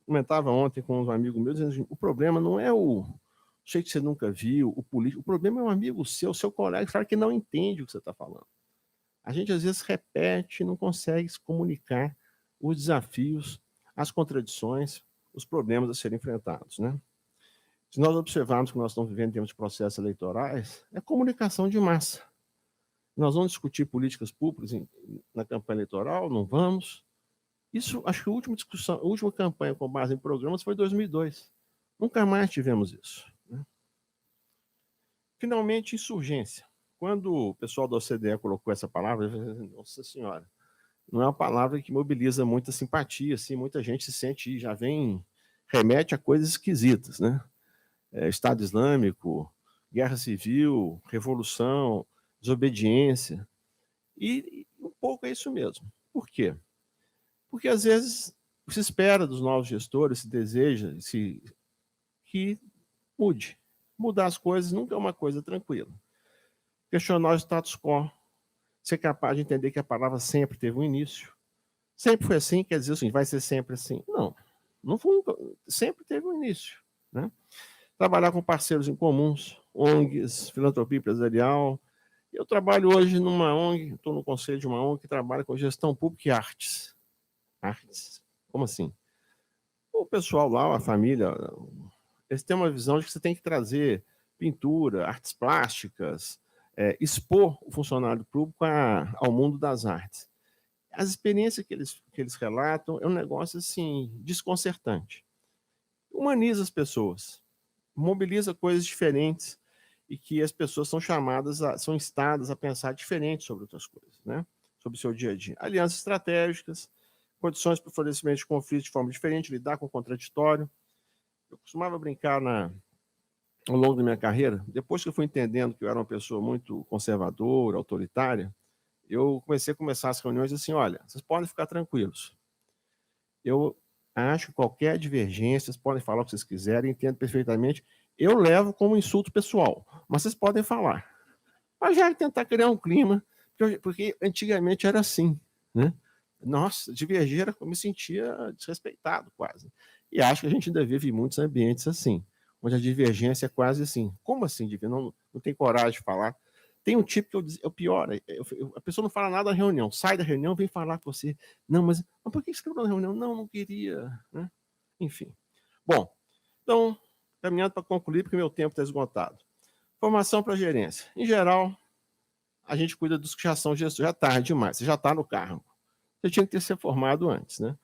comentava ontem com um amigo meu, dizendo assim, o problema não é o jeito que você nunca viu, o político, o problema é um amigo seu colega, que não entende o que você está falando. A gente, às vezes, repete, não consegue se comunicar os desafios, as contradições, os problemas a serem enfrentados. Né? Se nós observarmos que nós estamos vivendo em termos de processos eleitorais, é comunicação de massa. Nós vamos discutir políticas públicas na campanha eleitoral? Não vamos. Isso, acho que a última campanha com base em programas foi em 2002. Nunca mais tivemos isso. Né? Finalmente, insurgência. Quando o pessoal da OCDE colocou essa palavra, eu falei, nossa senhora, não é uma palavra que mobiliza muita simpatia, assim, muita gente se sente, já remete a coisas esquisitas, né? Estado Islâmico, guerra civil, revolução, desobediência. E um pouco é isso mesmo. Por quê? Porque, às vezes, se espera dos novos gestores, se deseja que mude. Mudar as coisas nunca é uma coisa tranquila. Questionar o status quo, ser capaz de entender que a palavra sempre teve um início. Sempre foi assim, quer dizer assim, vai ser sempre assim. Não foi, sempre teve um início. Né? Trabalhar com parceiros em comuns, ONGs, filantropia empresarial. Eu trabalho hoje numa ONG, estou no conselho de uma ONG que trabalha com gestão pública e artes. Artes? Como assim? O pessoal lá, a família, eles têm uma visão de que você tem que trazer pintura, artes plásticas, expor o funcionário público ao mundo das artes. as experiências que eles relatam é um negócio assim desconcertante. Humaniza as pessoas, mobiliza coisas diferentes e que as pessoas são são instadas a pensar diferente sobre outras coisas, né? Sobre o seu dia a dia. Alianças estratégicas, condições para o florescimento de conflitos de forma diferente, lidar com o contraditório. Eu costumava brincar ao longo da minha carreira, depois que eu fui entendendo que eu era uma pessoa muito conservadora, autoritária, eu comecei a começar as reuniões assim, olha, vocês podem ficar tranquilos. Eu acho que qualquer divergência, vocês podem falar o que vocês quiserem, entendo perfeitamente. Eu levo como insulto pessoal, mas vocês podem falar. Mas já tentar criar um clima, porque antigamente era assim, né? Nossa, divergir, eu me sentia desrespeitado quase. E acho que a gente ainda vive em muitos ambientes assim, onde a divergência é quase assim. Como assim, não tem coragem de falar? Tem um tipo que é o pior, a pessoa não fala nada na reunião, sai da reunião, vem falar com você. Não, mas por que você falou na reunião? Não queria. Né? Enfim. Bom, então, caminhando para concluir, porque meu tempo está esgotado. Formação para gerência. Em geral, a gente cuida dos que já são gestores, já tarde demais, você já está no cargo. Você tinha que ter se formado antes, né?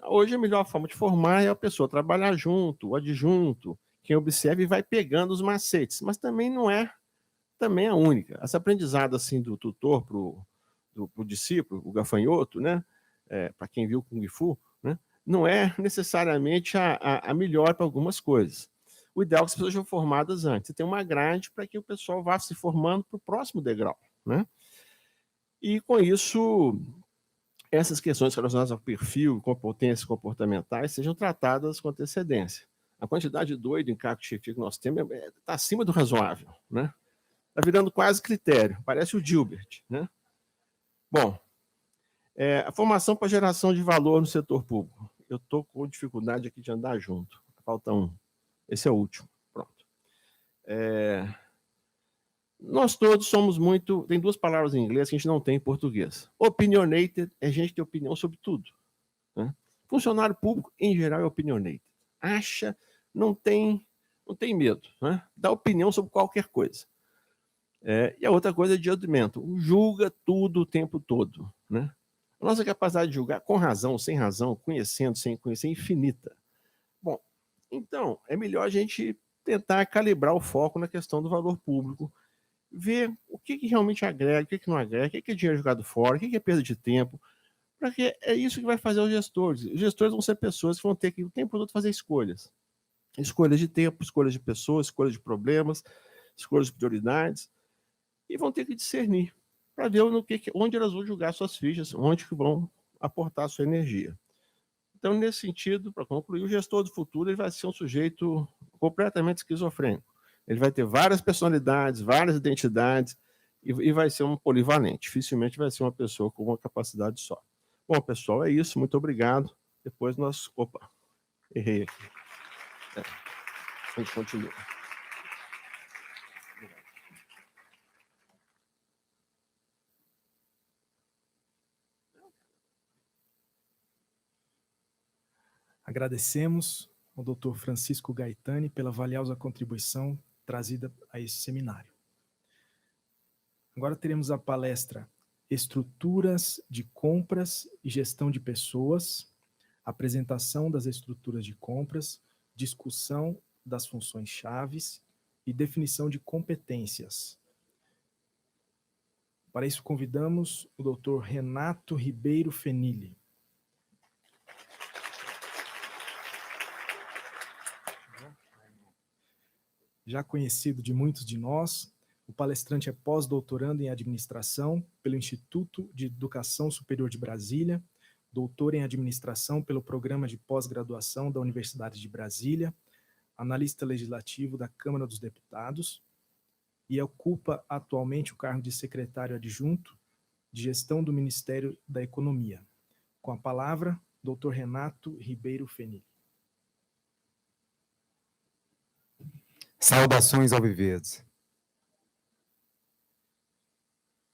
Hoje a melhor forma de formar é a pessoa trabalhar junto, o adjunto, quem observa e vai pegando os macetes, mas também não é também a única. Essa aprendizado assim do tutor para o discípulo, o gafanhoto, né? Para quem viu Kung Fu, né? Não é necessariamente a melhor para algumas coisas. O ideal é que as pessoas sejam formadas antes. Você tem uma grade para que o pessoal vá se formando para o próximo degrau, né? E com isso, essas questões relacionadas ao perfil, competências comportamentais sejam tratadas com antecedência. A quantidade de doido em cargo de chefia que nós temos está acima do razoável, né? Está virando quase critério, parece o Gilbert, né? Bom, a formação para geração de valor no setor público. Eu estou com dificuldade aqui de andar junto. Falta um. Esse é o último. Pronto. Nós todos somos muito... Tem duas palavras em inglês que a gente não tem em português. Opinionated é gente que tem opinião sobre tudo. Né? Funcionário público, em geral, é opinionated. Acha, não tem medo. Né? Dá opinião sobre qualquer coisa. E a outra coisa é judgment. Julga tudo o tempo todo. Né? A nossa capacidade de julgar, com razão, sem razão, conhecendo, sem conhecer, é infinita. Bom, então, é melhor a gente tentar calibrar o foco na questão do valor público, ver o que realmente agrega, o que não agrega, o que é dinheiro jogado fora, o que é perda de tempo, porque é isso que vai fazer os gestores. Os gestores vão ser pessoas que vão ter que o tempo todo fazer escolhas. Escolhas de tempo, escolhas de pessoas, escolhas de problemas, escolhas de prioridades, e vão ter que discernir para ver onde elas vão jogar suas fichas, onde que vão aportar sua energia. Então, nesse sentido, para concluir, o gestor do futuro ele vai ser um sujeito completamente esquizofrênico. Ele vai ter várias personalidades, várias identidades, e vai ser um polivalente. Dificilmente vai ser uma pessoa com uma capacidade só. Bom, pessoal, é isso. Muito obrigado. Depois nós... Opa, errei aqui. A gente continua. Agradecemos ao Dr. Francisco Gaetani pela valiosa contribuição trazida a esse seminário. Agora teremos a palestra Estruturas de Compras e Gestão de Pessoas, apresentação das estruturas de compras, discussão das funções chaves e definição de competências. Para isso convidamos o Dr. Renato Ribeiro Fenili. Já conhecido de muitos de nós, o palestrante é pós-doutorando em administração pelo Instituto de Educação Superior de Brasília, doutor em administração pelo Programa de Pós-Graduação da Universidade de Brasília, analista legislativo da Câmara dos Deputados e ocupa atualmente o cargo de secretário adjunto de gestão do Ministério da Economia. Com a palavra, Dr. Renato Ribeiro Fenili. Saudações alviverdes.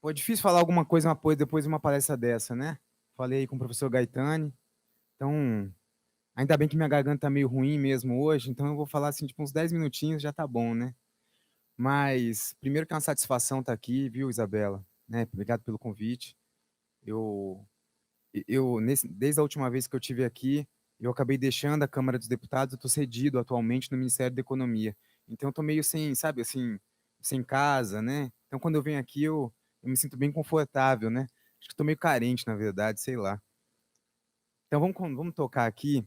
Pô, é difícil falar alguma coisa depois de uma palestra dessa, né? Falei aí com o professor Gaetani, então, ainda bem que minha garganta tá meio ruim mesmo hoje, então eu vou falar assim, tipo, uns 10 minutinhos já tá bom, né? Mas, primeiro que é uma satisfação estar aqui, viu, Isabela? Né? Obrigado pelo convite. Desde a última vez que eu tive aqui, eu acabei deixando a Câmara dos Deputados, eu estou cedido atualmente no Ministério da Economia. Então, eu estou meio sem, sabe, assim, sem casa, né? Então, quando eu venho aqui, eu me sinto bem confortável, né? Acho que estou meio carente, na verdade, sei lá. Então, vamos tocar aqui.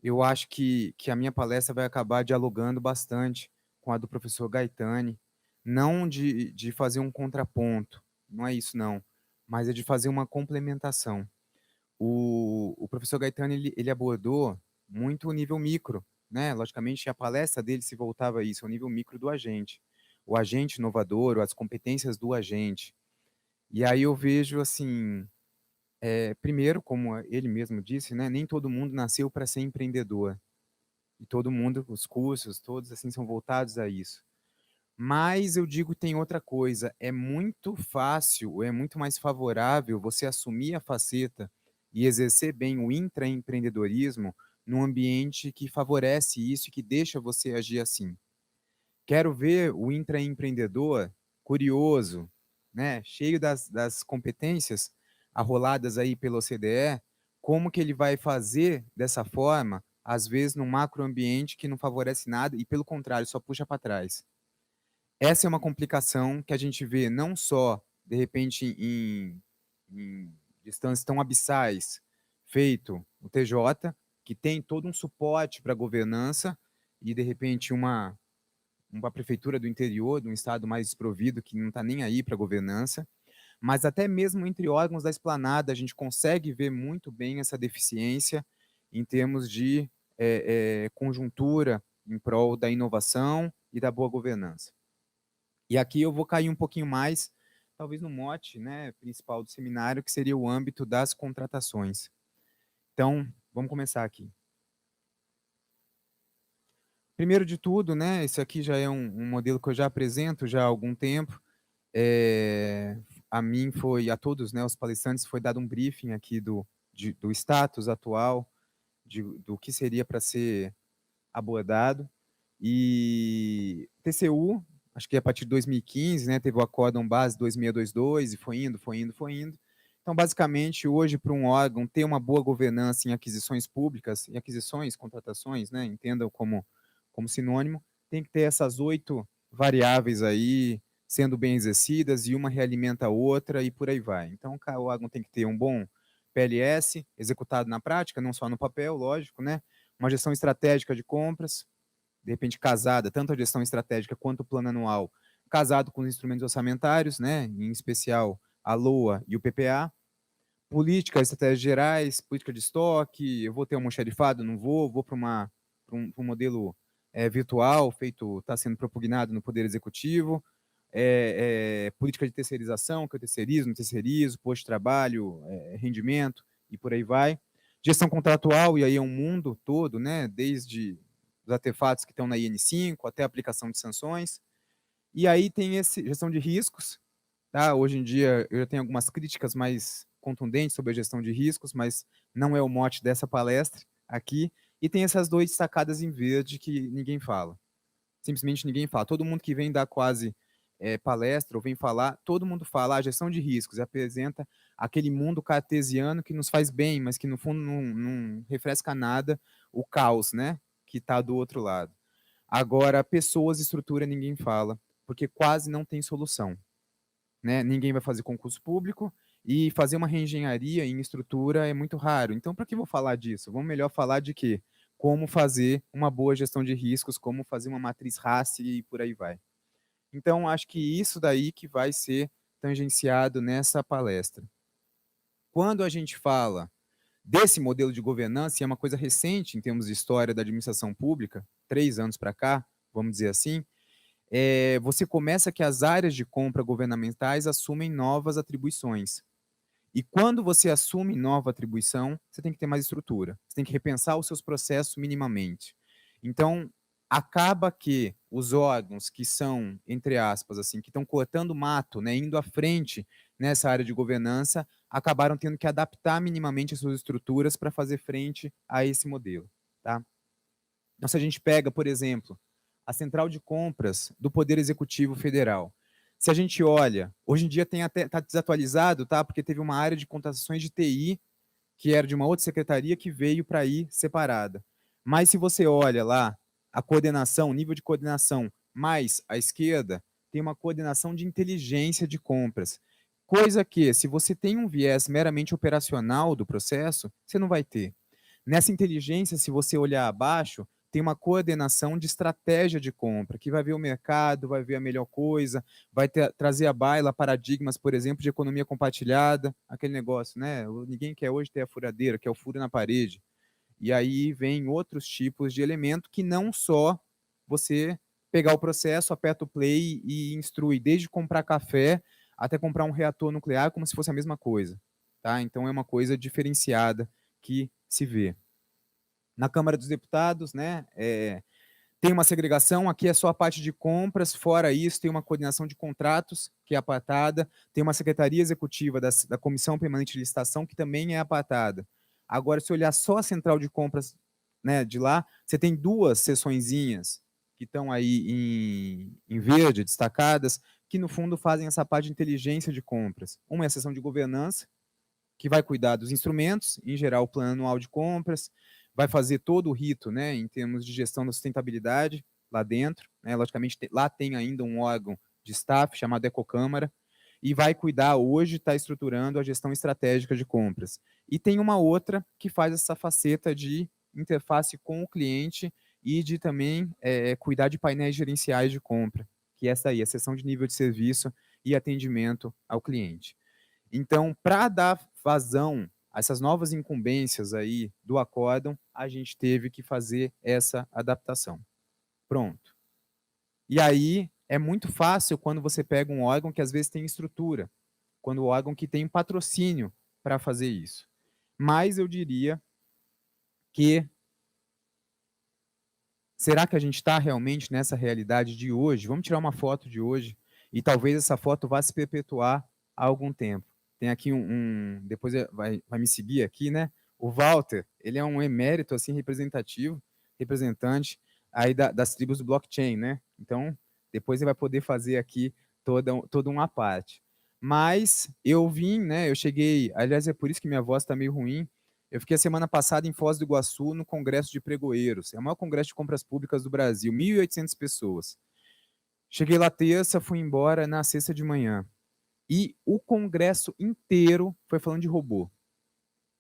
Eu acho que a minha palestra vai acabar dialogando bastante com a do professor Gaetani, não de fazer um contraponto, não é isso não, mas é de fazer uma complementação. O professor Gaetani ele abordou muito o nível micro, né? Logicamente, a palestra dele se voltava a isso, ao nível micro do agente, o agente inovador, as competências do agente. E aí eu vejo assim, primeiro, como ele mesmo disse, né? Nem todo mundo nasceu para ser empreendedor. E todo mundo, os cursos, todos assim são voltados a isso. Mas eu digo tem outra coisa, é muito fácil, é muito mais favorável você assumir a faceta e exercer bem o intraempreendedorismo num ambiente que favorece isso e que deixa você agir assim. Quero ver o intraempreendedor curioso, né, cheio das competências arroladas aí pela OCDE, como que ele vai fazer dessa forma, às vezes num macroambiente que não favorece nada e, pelo contrário, só puxa para trás. Essa é uma complicação que a gente vê não só, de repente, em distâncias tão abissais, feito o TJ, que tem todo um suporte para a governança, e, de repente, uma prefeitura do interior, de um estado mais desprovido, que não está nem aí para a governança, mas até mesmo entre órgãos da esplanada, a gente consegue ver muito bem essa deficiência em termos de conjuntura em prol da inovação e da boa governança. E aqui eu vou cair um pouquinho mais, talvez no mote, né, principal do seminário, que seria o âmbito das contratações. Então, vamos começar aqui. Primeiro de tudo, né, esse aqui já é um modelo que eu já apresento já há algum tempo. A mim a todos, né, os palestrantes, foi dado um briefing aqui do status atual, do que seria para ser abordado. E TCU, acho que a partir de 2015, né, teve o Acórdão Base 2622 e foi indo, foi indo, foi indo. Então, basicamente, hoje, para um órgão ter uma boa governança em aquisições públicas, e aquisições, contratações, né, entendam como sinônimo, tem que ter essas 8 variáveis aí sendo bem exercidas e uma realimenta a outra e por aí vai. Então, o órgão tem que ter um bom PLS executado na prática, não só no papel, lógico, né? Uma gestão estratégica de compras, de repente casada, tanto a gestão estratégica quanto o plano anual, casado com os instrumentos orçamentários, né? Em especial a LOA e o PPA. Política, estratégias gerais, política de estoque, eu vou ter um almoxarifado, não vou para um modelo virtual, está sendo propugnado no Poder Executivo, política de terceirização, que eu terceirizo, não terceirizo, posto de trabalho, rendimento, e por aí vai. Gestão contratual, e aí é um mundo todo, né, desde os artefatos que estão na IN5 até a aplicação de sanções. E aí tem gestão de riscos. Tá? Hoje em dia eu já tenho algumas críticas mais contundentes sobre a gestão de riscos, mas não é o mote dessa palestra aqui. E tem essas 2 destacadas em verde que ninguém fala. Simplesmente ninguém fala. Todo mundo que vem dar quase palestra ou vem falar, todo mundo fala a gestão de riscos, apresenta aquele mundo cartesiano que nos faz bem, mas que no fundo não refresca nada o caos, né, que está do outro lado. Agora, pessoas e estrutura ninguém fala, porque quase não tem solução. Né? Ninguém vai fazer concurso público e fazer uma reengenharia em estrutura é muito raro. Então, para que vou falar disso? Vamos melhor falar de quê? Como fazer uma boa gestão de riscos, como fazer uma matriz RACE e por aí vai. Então, acho que isso daí que vai ser tangenciado nessa palestra. Quando a gente fala desse modelo de governança, e é uma coisa recente em termos de história da administração pública, 3 anos para cá, vamos dizer assim, você começa que as áreas de compra governamentais assumem novas atribuições. E quando você assume nova atribuição, você tem que ter mais estrutura. Você tem que repensar os seus processos minimamente. Então, acaba que os órgãos que são, entre aspas, assim, que estão cortando mato, né, indo à frente nessa área de governança, acabaram tendo que adaptar minimamente as suas estruturas para fazer frente a esse modelo. Tá? Então, se a gente pega, por exemplo, a Central de Compras do Poder Executivo Federal. Se a gente olha, hoje em dia está desatualizado, tá? Porque teve uma área de contratações de TI, que era de uma outra secretaria, que veio para ir separada. Mas se você olha lá, a coordenação, nível de coordenação mais à esquerda, tem uma coordenação de inteligência de compras. Coisa que, se você tem um viés meramente operacional do processo, você não vai ter. Nessa inteligência, se você olhar abaixo, tem uma coordenação de estratégia de compra, que vai ver o mercado, vai ver a melhor coisa, vai trazer à baila paradigmas, por exemplo, de economia compartilhada, aquele negócio, né? Ninguém quer hoje ter a furadeira, que é o furo na parede. E aí vem outros tipos de elemento que não só você pegar o processo, aperta o play e instrui, desde comprar café até comprar um reator nuclear, como se fosse a mesma coisa. Tá? Então é uma coisa diferenciada que se vê. Na Câmara dos Deputados, né, tem uma segregação, aqui é só a parte de compras, fora isso tem uma coordenação de contratos, que é apartada, tem uma secretaria executiva da Comissão Permanente de Licitação, que também é apartada. Agora, se olhar só a central de compras, né, de lá, você tem duas seçõezinhas que estão aí em verde, destacadas, que no fundo fazem essa parte de inteligência de compras. Uma é a seção de governança, que vai cuidar dos instrumentos, em geral o plano anual de compras, vai fazer todo o rito, né, em termos de gestão da sustentabilidade lá dentro, né, logicamente lá tem ainda um órgão de staff chamado Ecocâmara, e vai cuidar, hoje está estruturando a gestão estratégica de compras. E tem uma outra que faz essa faceta de interface com o cliente e de também cuidar de painéis gerenciais de compra, que é essa aí, a seção de nível de serviço e atendimento ao cliente. Então, para dar vazão a essas novas incumbências aí do acórdão, a gente teve que fazer essa adaptação. Pronto. E aí é muito fácil quando você pega um órgão que às vezes tem estrutura, quando o órgão que tem patrocínio para fazer isso. Mas eu diria que será que a gente está realmente nessa realidade de hoje? Vamos tirar uma foto de hoje e talvez essa foto vá se perpetuar há algum tempo. Tem aqui depois vai me seguir aqui, né? O Walter, ele é um emérito assim representante aí das tribos do blockchain, né? Então, depois ele vai poder fazer aqui toda uma parte. Mas eu vim, né? Eu cheguei, aliás, é por isso que minha voz está meio ruim. Eu fiquei a semana passada em Foz do Iguaçu, no Congresso de Pregoeiros. É o maior congresso de compras públicas do Brasil, 1.800 pessoas. Cheguei lá terça, fui embora na sexta de manhã. E o congresso inteiro foi falando de robô.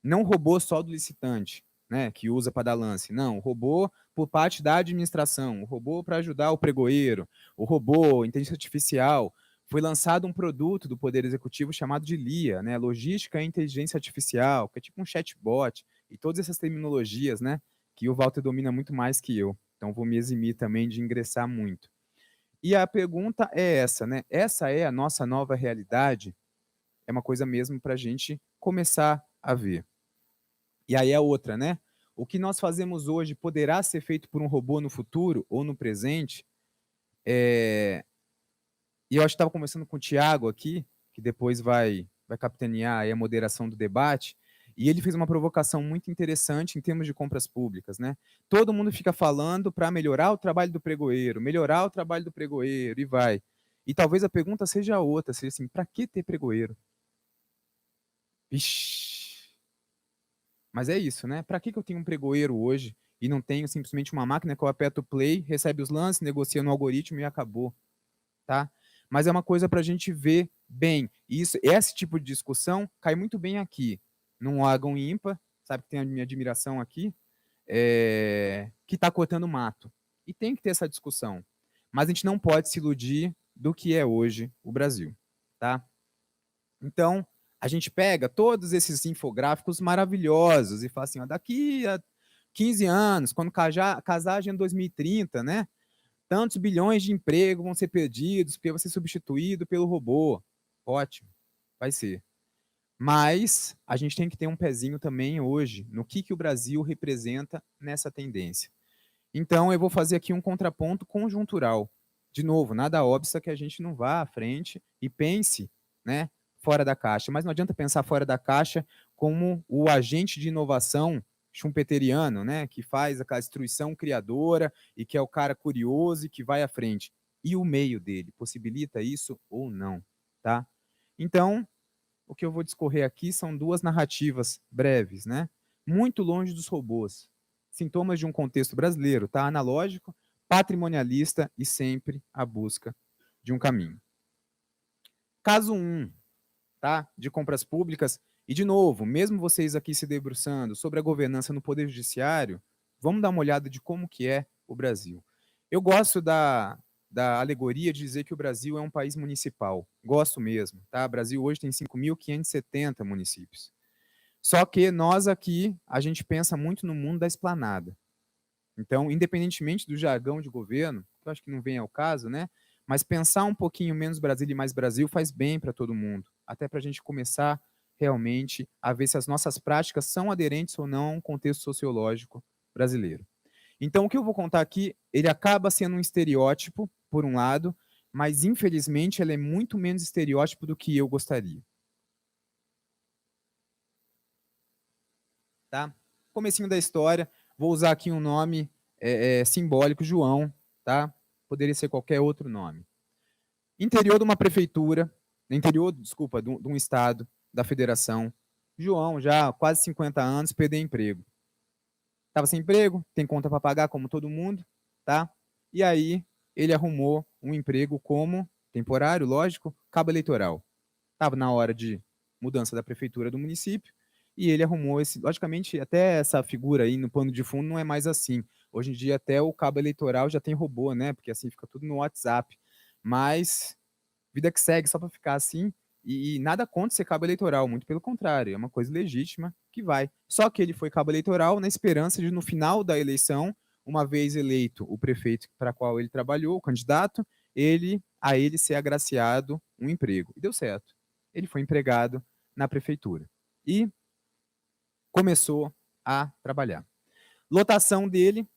Não robô só do licitante, né, que usa para dar lance. Não, robô por parte da administração, o robô para ajudar o pregoeiro, o robô, inteligência artificial. Foi lançado um produto do Poder Executivo chamado de LIA, né, Logística e Inteligência Artificial, que é tipo um chatbot, e todas essas terminologias, né, que o Walter domina muito mais que eu. Então, vou me eximir também de ingressar muito. E a pergunta é essa, né? Essa é a nossa nova realidade? É uma coisa mesmo para a gente começar a ver. E aí é outra, né? O que nós fazemos hoje poderá ser feito por um robô no futuro ou no presente? E eu acho que estava conversando com o Tiago aqui, que depois vai capitanear a moderação do debate, e ele fez uma provocação muito interessante em termos de compras públicas, né? Todo mundo fica falando para melhorar o trabalho do pregoeiro, e vai. E talvez a pergunta seja outra, seja assim, para que ter pregoeiro? Ixi. Mas é isso, né? Para que eu tenho um pregoeiro hoje e não tenho simplesmente uma máquina que eu aperto play, recebe os lances, negocia no algoritmo e acabou, tá? Mas é uma coisa para a gente ver bem. Isso, esse tipo de discussão cai muito bem aqui, num órgão ímpar, sabe que tem a minha admiração aqui, que está cortando mato. E tem que ter essa discussão. Mas a gente não pode se iludir do que é hoje o Brasil, tá? Então, a gente pega todos esses infográficos maravilhosos e fala assim, ó, daqui a 15 anos, quando casar a Agenda 2030, né? Tantos bilhões de empregos vão ser perdidos porque vai ser substituído pelo robô. Ótimo, vai ser. Mas a gente tem que ter um pezinho também hoje no que o Brasil representa nessa tendência. Então, eu vou fazer aqui um contraponto conjuntural. De novo, nada obsta que a gente não vá à frente e pense, né, fora da caixa. Mas não adianta pensar fora da caixa como o agente de inovação schumpeteriano, né, que faz aquela destruição criadora e que é o cara curioso e que vai à frente. e o meio dele possibilita isso ou não, tá? Então, o que eu vou discorrer aqui são duas narrativas breves, né? Muito longe dos robôs. Sintomas de um contexto brasileiro, tá? Analógico, patrimonialista e sempre a busca de um caminho. Caso 1, tá? De compras públicas. E, de novo, mesmo vocês aqui se debruçando sobre a governança no Poder Judiciário, vamos dar uma olhada de como que é o Brasil. Eu gosto da alegoria de dizer que o Brasil é um país municipal. Gosto mesmo, tá? O Brasil hoje tem 5.570 municípios. Só que nós aqui, a gente pensa muito no mundo da esplanada. Então, independentemente do jargão de governo, que eu acho que não vem ao caso, né? Mas pensar um pouquinho menos Brasil e mais Brasil faz bem para todo mundo. Até para a gente começar realmente a ver se as nossas práticas são aderentes ou não a um contexto sociológico brasileiro. Então, o que eu vou contar aqui, ele acaba sendo um estereótipo, por um lado, mas, infelizmente, ele é muito menos estereótipo do que eu gostaria. Tá? Comecinho da história, vou usar aqui um nome simbólico, João, tá? Poderia ser qualquer outro nome. Interior de uma prefeitura, interior, desculpa, de um estado, da federação. João, já quase 50 anos, perdeu emprego. Estava sem emprego, tem conta para pagar, como todo mundo, tá? E aí, ele arrumou um emprego como, temporário, lógico, cabo eleitoral. Estava na hora de mudança da prefeitura do município, e ele arrumou esse... Logicamente, até essa figura aí no pano de fundo não é mais assim. Hoje em dia, até o cabo eleitoral já tem robô, né? Porque assim fica tudo no WhatsApp. Mas, vida que segue, só para ficar assim, e nada contra ser cabo eleitoral, muito pelo contrário, é uma coisa legítima que vai. Só que ele foi cabo eleitoral na esperança de, no final da eleição, uma vez eleito o prefeito para qual ele trabalhou, o candidato, a ele ser agraciado um emprego. E deu certo. Ele foi empregado na prefeitura. E começou a trabalhar. Lotação dele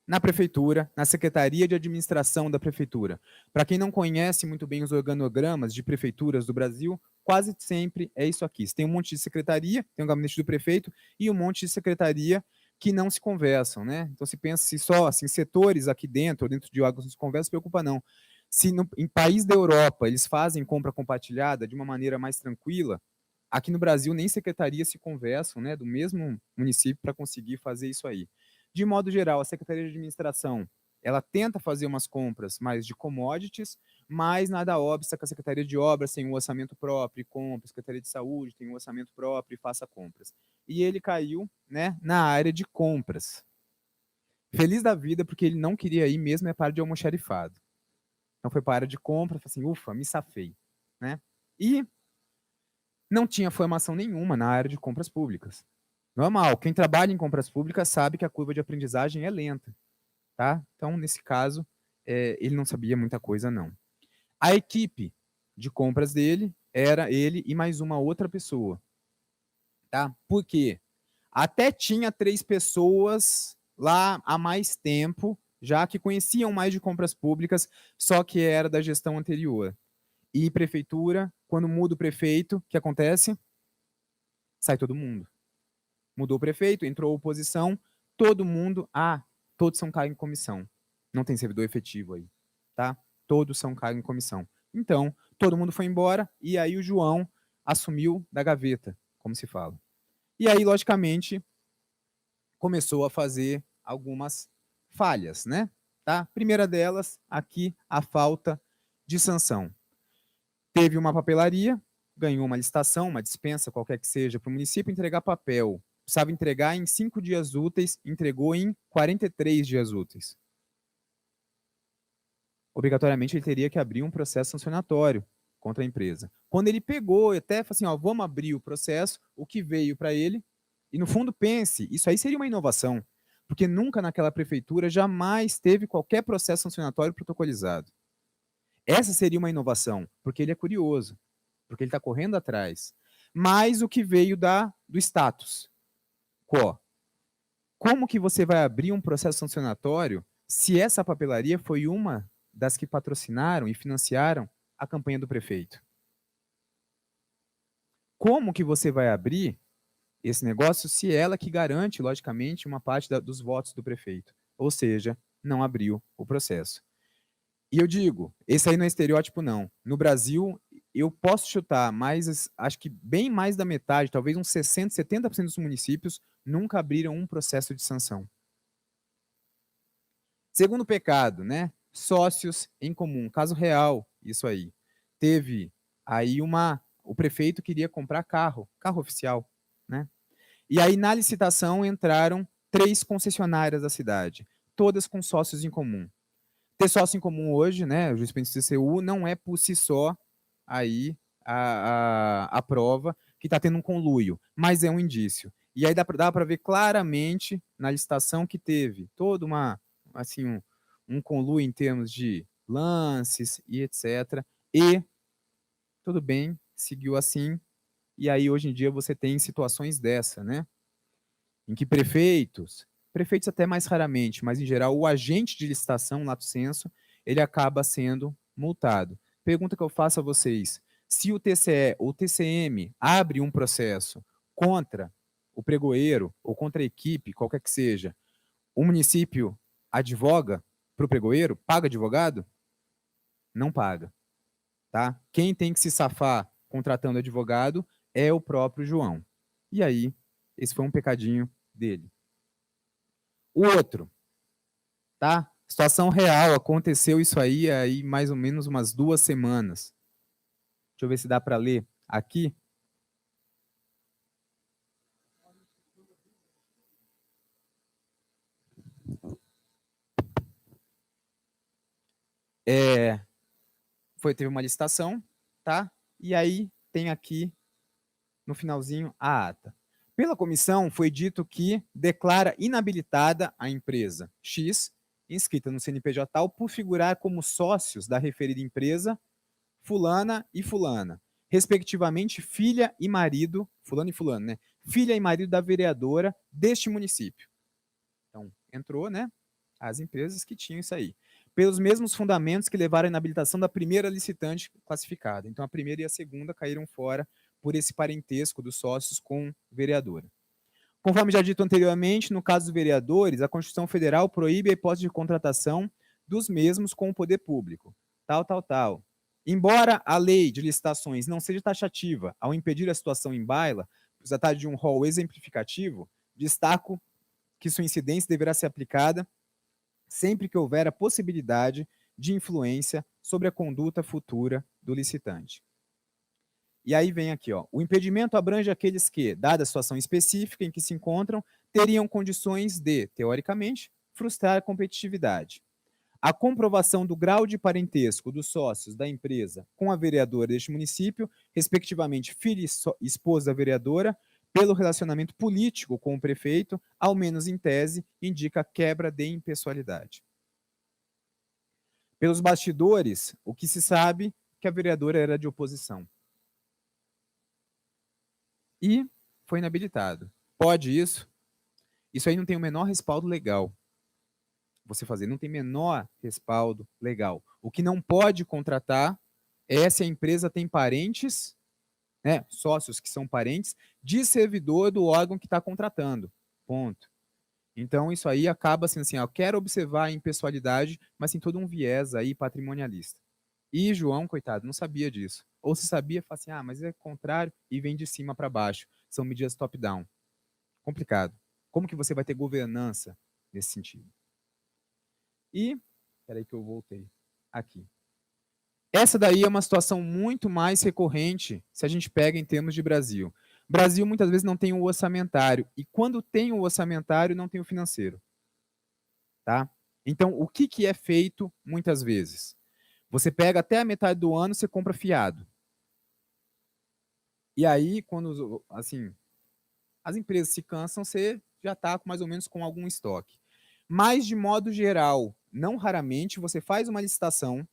na prefeitura, na Secretaria de Administração da Prefeitura. Para quem não conhece muito bem os organogramas de prefeituras do Brasil, quase sempre é isso aqui. Você tem um monte de secretaria, tem o gabinete do prefeito e um monte de secretaria que não se conversam, né? Então, se pensa se só assim, setores aqui dentro, ou dentro de órgãos não se conversam, não se preocupa não. Se em país da Europa eles fazem compra compartilhada de uma maneira mais tranquila, aqui no Brasil nem secretarias se conversam, né, do mesmo município para conseguir fazer isso aí. De modo geral, a Secretaria de Administração, ela tenta fazer umas compras mais de commodities, mas nada obsta que a Secretaria de Obras tem um orçamento próprio e compra, a Secretaria de Saúde tem um orçamento próprio e faça compras. E ele caiu, né, na área de compras. Feliz da vida, porque ele não queria ir mesmo para a área de almoxarifado. Então foi para a área de compra, falou assim, ufa, me safei. Né? E não tinha formação nenhuma na área de compras públicas. Normal, quem trabalha em compras públicas sabe que a curva de aprendizagem é lenta, tá? Então, nesse caso, ele não sabia muita coisa, não. A equipe de compras dele era ele e mais uma outra pessoa, tá? Por quê? Até tinha 3 pessoas lá há mais tempo, já que conheciam mais de compras públicas, só que era da gestão anterior. E prefeitura, quando muda o prefeito, o que acontece? Sai todo mundo. Mudou o prefeito, entrou a oposição, todo mundo, todos são cargo em comissão. Não tem servidor efetivo aí, tá? Todos são cargo em comissão. Então, todo mundo foi embora e aí o João assumiu da gaveta, como se fala. E aí, logicamente, começou a fazer algumas falhas, né? Tá? Primeira delas, aqui, a falta de sanção. Teve uma papelaria, ganhou uma licitação, uma dispensa, qualquer que seja, para o município entregar papel. Precisava entregar em 5 dias úteis, entregou em 43 dias úteis. Obrigatoriamente, ele teria que abrir um processo sancionatório contra a empresa. Quando ele pegou, até falou assim, ó, vamos abrir o processo, o que veio para ele, e no fundo pense, isso aí seria uma inovação, porque nunca naquela prefeitura jamais teve qualquer processo sancionatório protocolizado. Essa seria uma inovação, porque ele é curioso, porque ele está correndo atrás. Mas o que veio do status quo. Como que você vai abrir um processo sancionatório se essa papelaria foi uma das que patrocinaram e financiaram a campanha do prefeito? Como que você vai abrir esse negócio se ela que garante, logicamente, uma parte dos votos do prefeito? Ou seja, não abriu o processo. E eu digo, esse aí não é estereótipo, não. No Brasil, eu posso chutar, mas acho que bem mais da metade, talvez uns 60%, 70% dos municípios nunca abriram um processo de sanção. Segundo pecado, né? Sócios em comum. Caso real, isso aí. Teve aí o prefeito queria comprar carro oficial, né? E aí na licitação entraram 3 concessionárias da cidade, todas com sócios em comum. Ter sócio em comum hoje, né, o jurisprudência do TCU, não é por si só aí a prova que está tendo um conluio, mas é um indício. E aí dá para ver claramente na licitação que teve toda um conluio em termos de lances e etc. E tudo bem, seguiu assim. E aí hoje em dia você tem situações dessa, né? Em que prefeitos até mais raramente, mas em geral o agente de licitação, lato sensu, ele acaba sendo multado. Pergunta que eu faço a vocês: se o TCE ou o TCM abre um processo contra o pregoeiro ou contra a equipe, qualquer que seja, o município advoga para o pregoeiro? Paga advogado? Não paga. Tá? Quem tem que se safar contratando advogado é o próprio João. E aí, esse foi um pecadinho dele. O outro, tá? Situação real, aconteceu isso aí mais ou menos umas 2 semanas. Deixa eu ver se dá para ler aqui. Teve uma licitação, tá? E aí tem aqui no finalzinho a ata. Pela comissão foi dito que declara inabilitada a empresa X, inscrita no CNPJ tal, por figurar como sócios da referida empresa fulana e fulana, respectivamente filha e marido, fulano e fulano, né? Filha e marido da vereadora deste município. Então, entrou, né? As empresas que tinham isso aí. Pelos mesmos fundamentos que levaram à inabilitação da primeira licitante classificada. Então, a primeira e a segunda caíram fora por esse parentesco dos sócios com vereadora. Conforme já dito anteriormente, no caso dos vereadores, a Constituição Federal proíbe a hipótese de contratação dos mesmos com o poder público. Tal. Embora a lei de licitações não seja taxativa ao impedir a situação em baila, por se tratar de um rol exemplificativo, destaco que sua incidência deverá ser aplicada sempre que houver a possibilidade de influência sobre a conduta futura do licitante. E aí vem aqui, ó, o impedimento abrange aqueles que, dada a situação específica em que se encontram, teriam condições de, teoricamente, frustrar a competitividade. A comprovação do grau de parentesco dos sócios da empresa com a vereadora deste município, respectivamente filha e esposa da vereadora, pelo relacionamento político com o prefeito, ao menos em tese, indica quebra de impessoalidade. Pelos bastidores, o que se sabe é que a vereadora era de oposição. E foi inabilitado. Pode isso? Isso aí não tem o menor respaldo legal. Você fazer, não tem menor respaldo legal. O que não pode contratar é se a empresa tem parentes, né, sócios que são parentes, de servidor do órgão que está contratando. Ponto. Então, isso aí acaba sendo assim, ó, eu quero observar a impessoalidade, mas tem todo um viés aí patrimonialista. E João, coitado, não sabia disso. Ou se sabia, fala assim, mas é contrário, e vem de cima para baixo. São medidas top-down. Complicado. Como que você vai ter governança nesse sentido? E, peraí que eu voltei aqui. Essa daí é uma situação muito mais recorrente se a gente pega em termos de Brasil. Brasil muitas vezes não tem o orçamentário, e quando tem o orçamentário, não tem o financeiro. Tá? Então, o que é feito muitas vezes? Você pega até a metade do ano, você compra fiado. E aí, quando assim, as empresas se cansam, você já está mais ou menos com algum estoque. Mas, de modo geral, não raramente, você faz uma licitação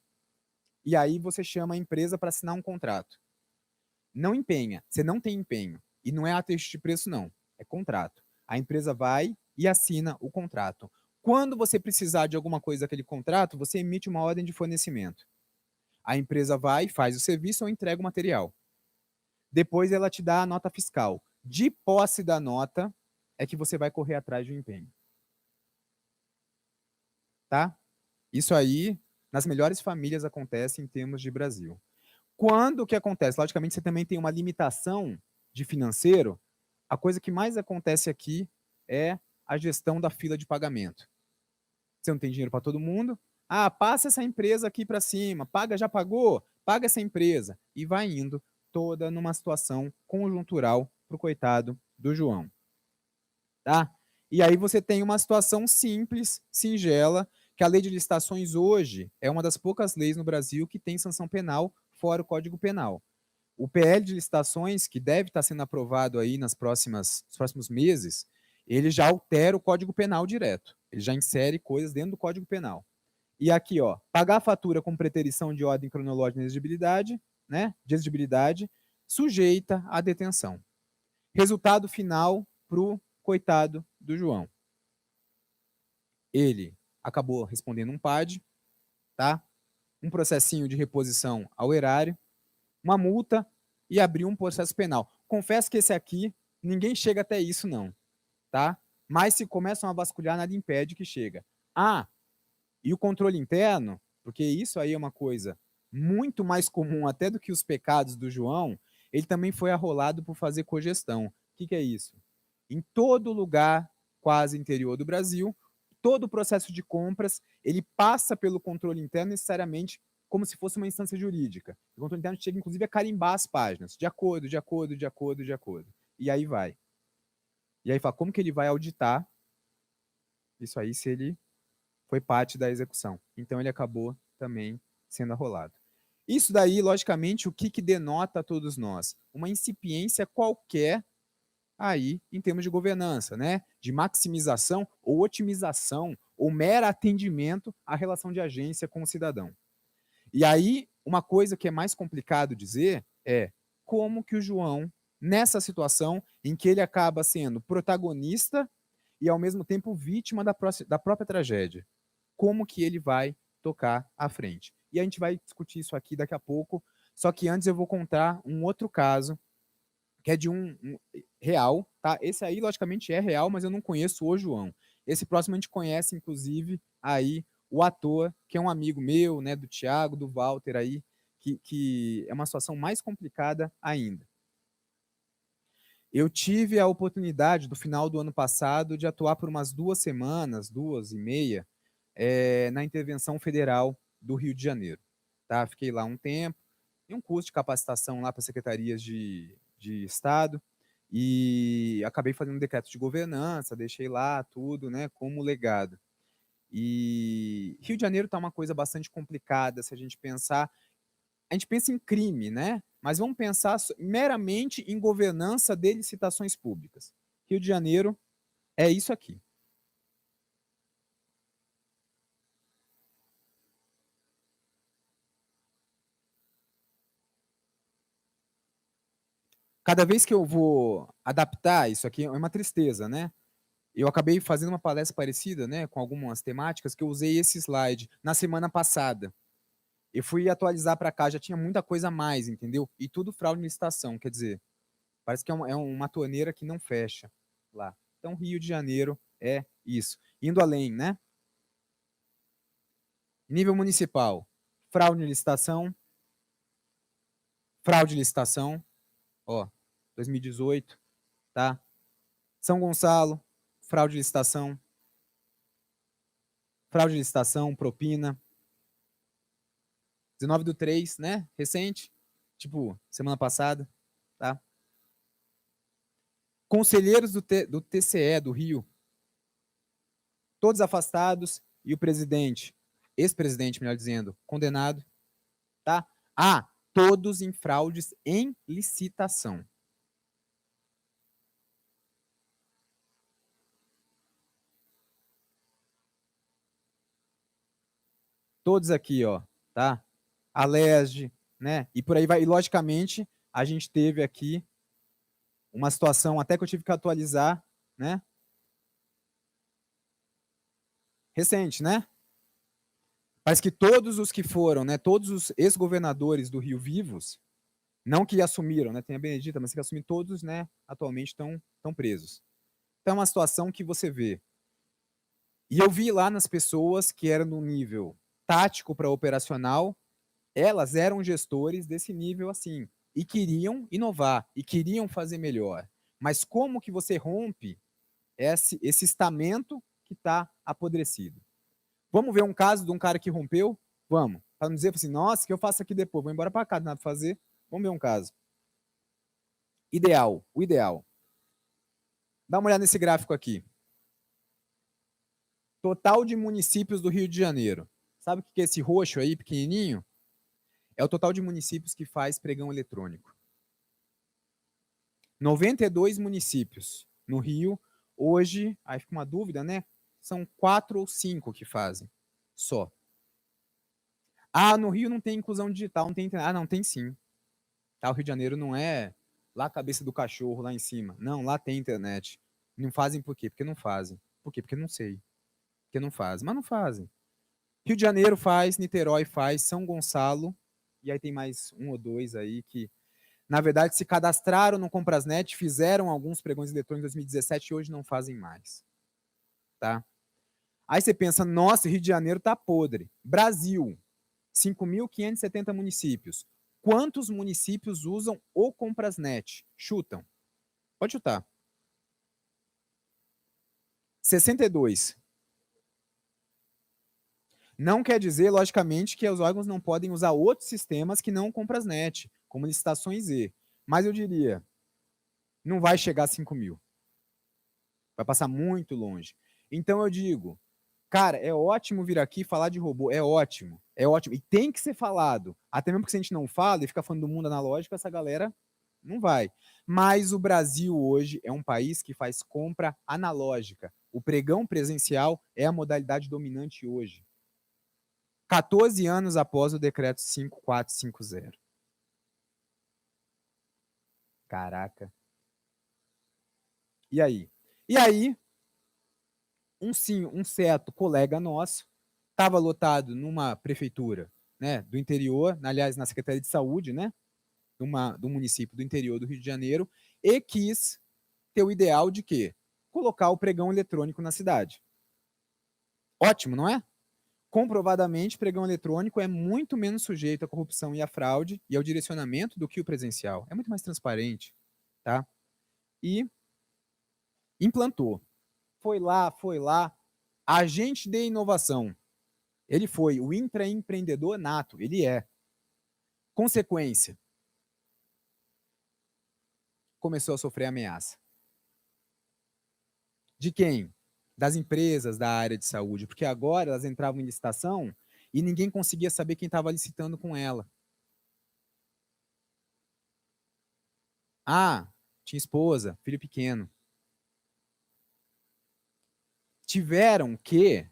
e aí você chama a empresa para assinar um contrato. Não empenha, você não tem empenho. E não é ajuste de preço, não. É contrato. A empresa vai e assina o contrato. Quando você precisar de alguma coisa daquele contrato, você emite uma ordem de fornecimento. A empresa vai, faz o serviço ou entrega o material. Depois ela te dá a nota fiscal. De posse da nota é que você vai correr atrás de um empenho. tá? Isso aí, nas melhores famílias, acontece em termos de Brasil. Quando que acontece? Logicamente, você também tem uma limitação de financeiro. A coisa que mais acontece aqui é a gestão da fila de pagamento. Você não tem dinheiro para todo mundo. Ah, passa essa empresa aqui para cima, paga, já pagou? Paga essa empresa. E vai indo toda numa situação conjuntural para o coitado do João. Tá? E aí você tem uma situação simples, singela, que a lei de licitações hoje é uma das poucas leis no Brasil que tem sanção penal fora o Código Penal. O PL de licitações, que deve estar sendo aprovado aí nos próximos meses, ele já altera o Código Penal direto. Ele já insere coisas dentro do Código Penal. E aqui, ó, pagar a fatura com preterição de ordem cronológica de exigibilidade, né, de exigibilidade, sujeita à detenção. Resultado final para o coitado do João. Ele acabou respondendo um PAD, tá? Um processinho de reposição ao erário, uma multa e abriu um processo penal. Confesso que esse aqui, ninguém chega até isso não, tá? Mas se começam a vasculhar, nada impede que chega. Ah, e o controle interno, porque isso aí é uma coisa muito mais comum até do que os pecados do João, ele também foi arrolado por fazer cogestão. O que é isso? Em todo lugar, quase interior do Brasil, todo o processo de compras, ele passa pelo controle interno necessariamente como se fosse uma instância jurídica. O controle interno chega, inclusive, a carimbar as páginas, de acordo, de acordo, de acordo, de acordo. E aí vai. E aí fala, como que ele vai auditar isso aí se ele foi parte da execução? Então ele acabou também sendo arrolado. Isso daí, logicamente, o que denota a todos nós? Uma incipiência qualquer aí em termos de governança, né? De maximização ou otimização ou mero atendimento à relação de agência com o cidadão. E aí, uma coisa que é mais complicado dizer é como que o João, nessa situação em que ele acaba sendo protagonista e, ao mesmo tempo, vítima da própria tragédia, como que ele vai tocar à frente. E a gente vai discutir isso aqui daqui a pouco, só que antes eu vou contar um outro caso, que é de um real, tá? Esse aí, logicamente, é real, mas eu não conheço o João. Esse próximo a gente conhece, inclusive, aí o ator, que é um amigo meu, né, do Thiago, do Walter aí, que é uma situação mais complicada ainda. Eu tive a oportunidade, do final do ano passado, de atuar por umas 2 semanas, 2 e meia, na intervenção federal do Rio de Janeiro. Tá? Fiquei lá um tempo, tem um curso de capacitação lá para secretarias de Estado, e acabei fazendo um decreto de governança, deixei lá tudo, né, como legado. E Rio de Janeiro está uma coisa bastante complicada se a gente pensar. A gente pensa em crime, né? Mas vamos pensar meramente em governança de licitações públicas. Rio de Janeiro é isso aqui. Cada vez que eu vou adaptar isso aqui, é uma tristeza, né? Eu acabei fazendo uma palestra parecida, né, com algumas temáticas, que eu usei esse slide na semana passada. Eu fui atualizar para cá, já tinha muita coisa a mais, entendeu? E tudo fraude em licitação, quer dizer, parece que é uma torneira que não fecha lá. Então, Rio de Janeiro é isso. Indo além, né? Nível municipal, fraude em licitação, ó, 2018, tá? São Gonçalo, fraude de licitação, propina. 19/3, né? Recente, tipo, semana passada, tá? Conselheiros do TCE do Rio, todos afastados, e o presidente, ex-presidente, melhor dizendo, condenado, tá? Ah, todos em fraudes em licitação. Todos aqui, ó, tá? Alerj, né? E por aí vai. E, logicamente, a gente teve aqui uma situação até que eu tive que atualizar, né? Recente, né? Parece que todos os que foram, né? Todos os ex-governadores do Rio vivos, não que assumiram, né? Tem a Benedita, mas que assumiram todos, né? Atualmente estão presos. Então é uma situação que você vê E eu vi lá nas pessoas que eram no nível tático para operacional, elas eram gestores desse nível assim, e queriam inovar, e queriam fazer melhor. Mas como que você rompe esse estamento que está apodrecido? Vamos ver um caso de um cara que rompeu? Vamos. Para não dizer assim, nossa, o que eu faço aqui depois? Vou embora para cá, não nada para fazer. Vamos ver um caso. Ideal, o ideal. Dá uma olhada nesse gráfico aqui. Total de municípios do Rio de Janeiro. Sabe o que é esse roxo aí, pequenininho? É o total de municípios que faz pregão eletrônico. 92 municípios no Rio. Hoje, aí fica uma dúvida, né? São 4 ou 5 que fazem, só. Ah, no Rio não tem inclusão digital, não tem internet. Ah, não, tem sim. Tá, o Rio de Janeiro não é lá a cabeça do cachorro, lá em cima. Não, lá tem internet. Não fazem por quê? Porque não fazem. Por quê? Porque não sei. Porque não fazem. Mas não fazem. Rio de Janeiro faz, Niterói faz, São Gonçalo, e aí tem mais um ou dois aí que, na verdade, se cadastraram no Comprasnet, fizeram alguns pregões eletrônicos em 2017 e hoje não fazem mais. Tá? Aí você pensa, nossa, Rio de Janeiro tá podre. Brasil, 5.570 municípios. Quantos municípios usam o Comprasnet? Chutam. Pode chutar. 62. Não quer dizer, logicamente, que os órgãos não podem usar outros sistemas que não o Comprasnet, como licitações Z. Mas eu diria, não vai chegar a 5 mil. Vai passar muito longe. Então eu digo, cara, é ótimo vir aqui falar de robô, é ótimo. É ótimo. E tem que ser falado. Até mesmo porque se a gente não fala e fica falando do mundo analógico, essa galera não vai. Mas o Brasil hoje é um país que faz compra analógica. O pregão presencial é a modalidade dominante hoje. 14 anos após o decreto 5450. Caraca. E aí? E aí, um certo colega nosso estava lotado numa prefeitura, né, do interior, aliás, na Secretaria de Saúde, né, do município do interior do Rio de Janeiro, e quis ter o ideal de quê? Colocar o pregão eletrônico na cidade. Ótimo, não é? Comprovadamente, pregão eletrônico é muito menos sujeito à corrupção e à fraude e ao direcionamento do que o presencial. É muito mais transparente, tá? E implantou. Foi lá. Agente de inovação. Ele foi o intraempreendedor nato, ele é. Consequência. Começou a sofrer ameaça. De quem? Das empresas da área de saúde, porque agora elas entravam em licitação e ninguém conseguia saber quem estava licitando com ela. Ah, tinha esposa, filho pequeno. Tiveram que,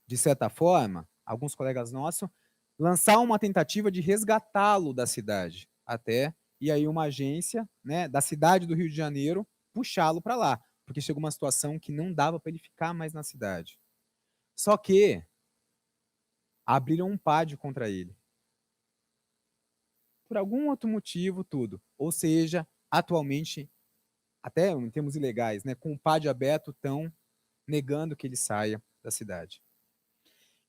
de certa forma, alguns colegas nossos, lançar uma tentativa de resgatá-lo da cidade, até, e aí uma agência, né, da cidade do Rio de Janeiro puxá-lo para lá, porque chegou uma situação que não dava para ele ficar mais na cidade. Só que abriram um pádio contra ele. Por algum outro motivo, tudo. Ou seja, atualmente, até em termos ilegais, né, com o pádio aberto, estão negando que ele saia da cidade.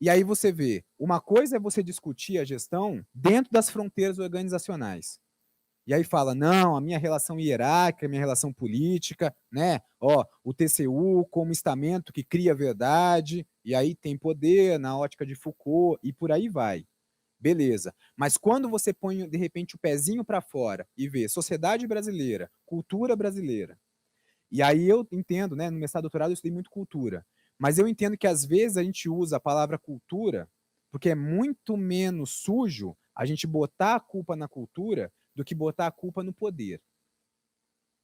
E aí você vê, uma coisa é você discutir a gestão dentro das fronteiras organizacionais. E aí fala, não, a minha relação hierárquica, a minha relação política, né? Ó, o TCU como estamento que cria verdade, e aí tem poder na ótica de Foucault, e por aí vai. Beleza. Mas quando você põe, de repente, o pezinho para fora e vê sociedade brasileira, cultura brasileira, e aí eu entendo, né? No mestrado e doutorado eu estudei muito cultura, mas eu entendo que às vezes a gente usa a palavra cultura porque é muito menos sujo a gente botar a culpa na cultura do que botar a culpa no poder.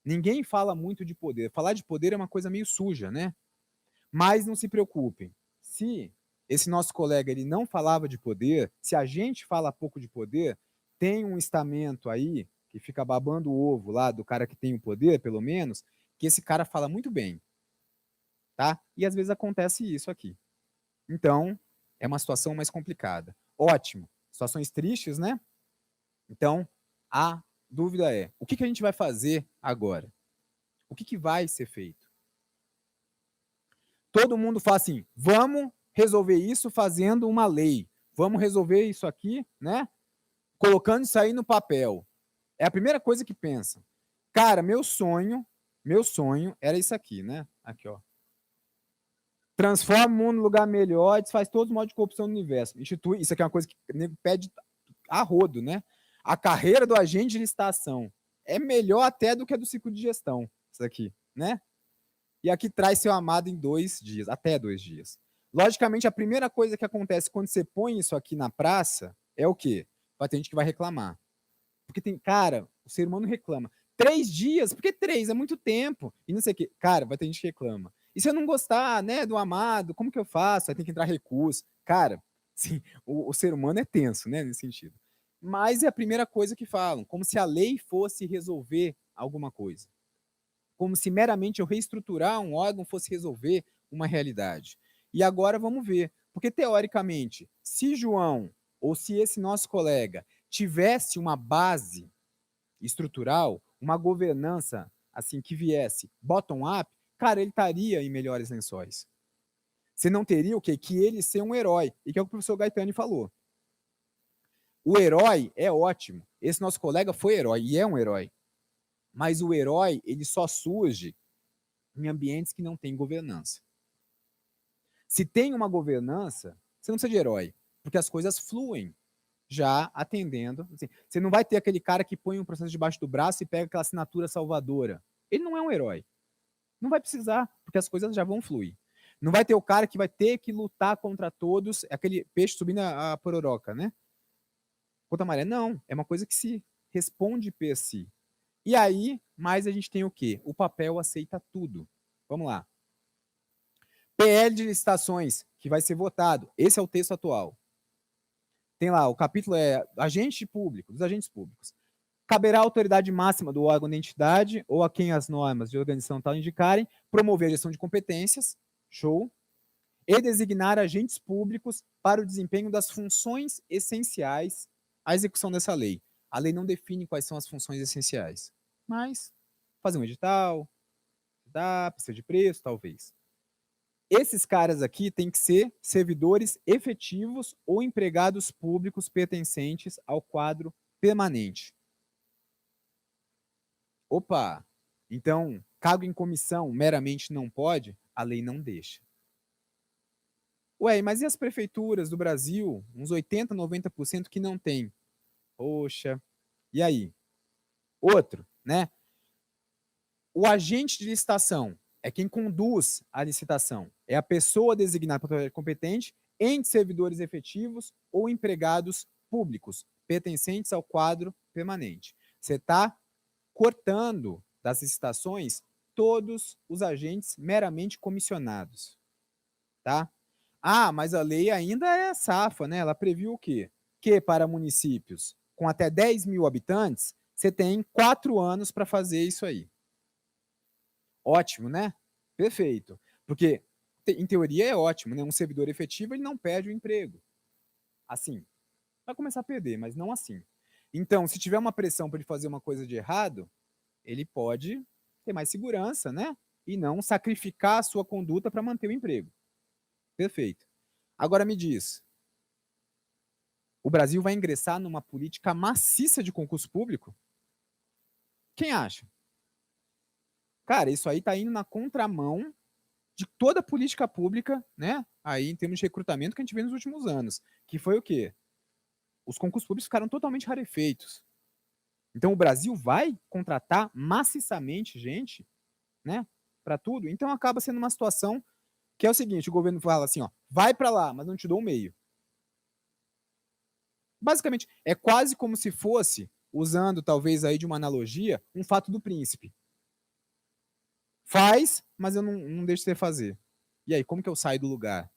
Ninguém fala muito de poder. Falar de poder é uma coisa meio suja, né? Mas não se preocupem. Se esse nosso colega ele não falava de poder, se a gente fala pouco de poder, tem um estamento aí que fica babando o ovo lá do cara que tem o poder, pelo menos, que esse cara fala muito bem. Tá? E às vezes acontece isso aqui. Então, é uma situação mais complicada. Ótimo. Situações tristes, né? Então, a dúvida é, o que a gente vai fazer agora? O que vai ser feito? todo mundo fala assim, vamos resolver isso fazendo uma lei. Vamos resolver isso aqui, né? Colocando isso aí no papel. É a primeira coisa que pensa. Cara, meu sonho era isso aqui, né? Aqui, ó. Transforma o mundo num lugar melhor, desfaz todos os modos de corrupção do universo. Institui, isso aqui é uma coisa que o nego pede a rodo, né? A carreira do agente de licitação é melhor até do que a do ciclo de gestão, isso aqui, né? E aqui traz seu amado em 2 dias, até 2 dias. Logicamente, a primeira coisa que acontece quando você põe isso aqui na praça é o quê? Vai ter gente que vai reclamar. Porque tem, cara, o ser humano reclama. 3 dias? Por que 3? É muito tempo. E não sei o quê. Cara, vai ter gente que reclama. E se eu não gostar, né, do amado, como que eu faço? Aí tem que entrar recurso. Cara, sim, o ser humano é tenso, né, nesse sentido. Mas é a primeira coisa que falam, como se a lei fosse resolver alguma coisa. Como se meramente eu reestruturar um órgão fosse resolver uma realidade. E agora vamos ver. Porque, teoricamente, se João ou se esse nosso colega tivesse uma base estrutural, uma governança assim que viesse bottom-up, cara, ele estaria em melhores lençóis. Você não teria o quê? Que ele ser um herói. E que é o que o professor Gaetani falou. O herói é ótimo. Esse nosso colega foi herói e é um herói. Mas o herói, ele só surge em ambientes que não tem governança. Se tem uma governança, você não precisa de herói, porque as coisas fluem já atendendo. Assim, você não vai ter aquele cara que põe um processo debaixo do braço e pega aquela assinatura salvadora. Ele não é um herói. Não vai precisar, porque as coisas já vão fluir. Não vai ter o cara que vai ter que lutar contra todos, aquele peixe subindo a pororoca, né? Contra a maré. Não, é uma coisa que se responde per si. E aí, mais a gente tem o quê? O papel aceita tudo. Vamos lá. PL de licitações, que vai ser votado. Esse é o texto atual. Tem lá, o capítulo é agente público, dos agentes públicos. Caberá à autoridade máxima do órgão da entidade ou a quem as normas de organização tal indicarem promover a gestão de competências, show, e designar agentes públicos para o desempenho das funções essenciais à execução dessa lei. A lei não define quais são as funções essenciais, mas fazer um edital, dá, precisa de preço, talvez. Esses caras aqui têm que ser servidores efetivos ou empregados públicos pertencentes ao quadro permanente. Opa! Então, cargo em comissão meramente não pode? A lei não deixa. Ué, mas e as prefeituras do Brasil? Uns 80%, 90% que não tem. Poxa, e aí? Outro, né? O agente de licitação é quem conduz a licitação. É a pessoa designada para autoridade competente entre servidores efetivos ou empregados públicos pertencentes ao quadro permanente. Você está cortando das licitações todos os agentes meramente comissionados. Tá? Ah, mas a lei ainda é safa, né? Ela previu o quê? Que para municípios com até 10 mil habitantes, você tem 4 anos para fazer isso aí. Ótimo, né? Perfeito. Porque, em teoria, é ótimo, né? Um servidor efetivo, ele não perde o emprego. Assim. Vai começar a perder, mas não assim. Então, se tiver uma pressão para ele fazer uma coisa de errado, ele pode ter mais segurança, né? E não sacrificar a sua conduta para manter o emprego. Perfeito. Agora me diz, o Brasil vai ingressar numa política maciça de concurso público? Quem acha? Cara, isso aí está indo na contramão de toda a política pública, né? Aí em termos de recrutamento que a gente vê nos últimos anos, que foi o quê? Os concursos públicos ficaram totalmente rarefeitos. Então o Brasil vai contratar maciçamente gente, né? Para tudo. Então acaba sendo uma situação que é o seguinte: o governo fala assim, ó, vai para lá, mas não te dou o meio. Basicamente, é quase como se fosse, usando talvez aí de uma analogia, um fato do príncipe. Faz, mas eu não deixo você fazer. E aí, como que eu saio do lugar?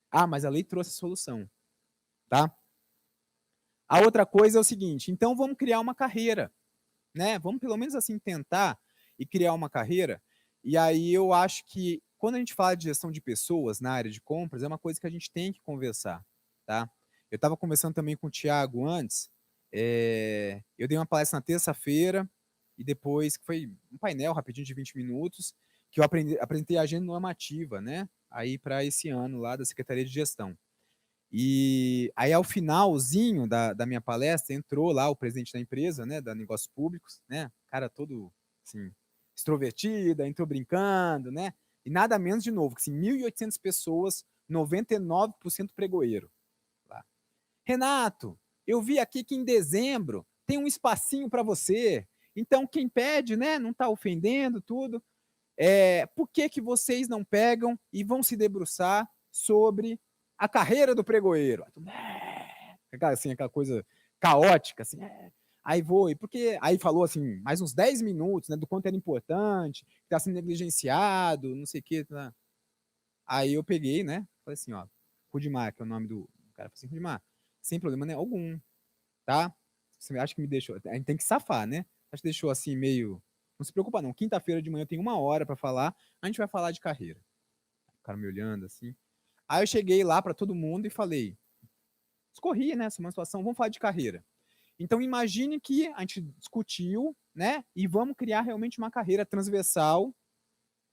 Ah, mas a lei trouxe a solução. Tá? A outra coisa é o seguinte, então vamos criar uma carreira. Né? Vamos pelo menos assim tentar e criar uma carreira. E aí eu acho que quando a gente fala de gestão de pessoas na área de compras, é uma coisa que a gente tem que conversar. Tá? Eu estava conversando também com o Thiago antes. Eu dei uma palestra na terça-feira e depois, que foi um painel rapidinho de 20 minutos, que eu apresentei a agenda normativa, né? aí para esse ano lá da Secretaria de Gestão. E aí, ao finalzinho da minha palestra, entrou lá o presidente da empresa, né, da Negócios Públicos, né, cara todo, assim, extrovertido, entrou brincando, né, e nada menos de novo, que assim, 1.800 pessoas, 99% pregoeiro. Lá. Renato, eu vi aqui que em dezembro tem um espacinho para você, então quem pede, né, não está ofendendo tudo, por que vocês não pegam e vão se debruçar sobre a carreira do pregoeiro? Assim, aquela coisa caótica, assim, aí vou, e porque aí falou assim, mais uns 10 minutos, né, do quanto era importante, que está sendo negligenciado, não sei o que, tá. Aí eu peguei, né, falei assim, ó, Rudimar, que é o nome do cara, falei assim, Rudimar, sem problema né, algum, tá? Você acha que me deixou, a gente tem que safar, né? Acho que deixou assim meio, não se preocupa não, quinta-feira de manhã eu tenho 1 hora para falar, a gente vai falar de carreira. O cara me olhando assim. Aí eu cheguei lá para todo mundo e falei, escorri, né, essa é uma situação, vamos falar de carreira. Então imagine que a gente discutiu, né, e vamos criar realmente uma carreira transversal,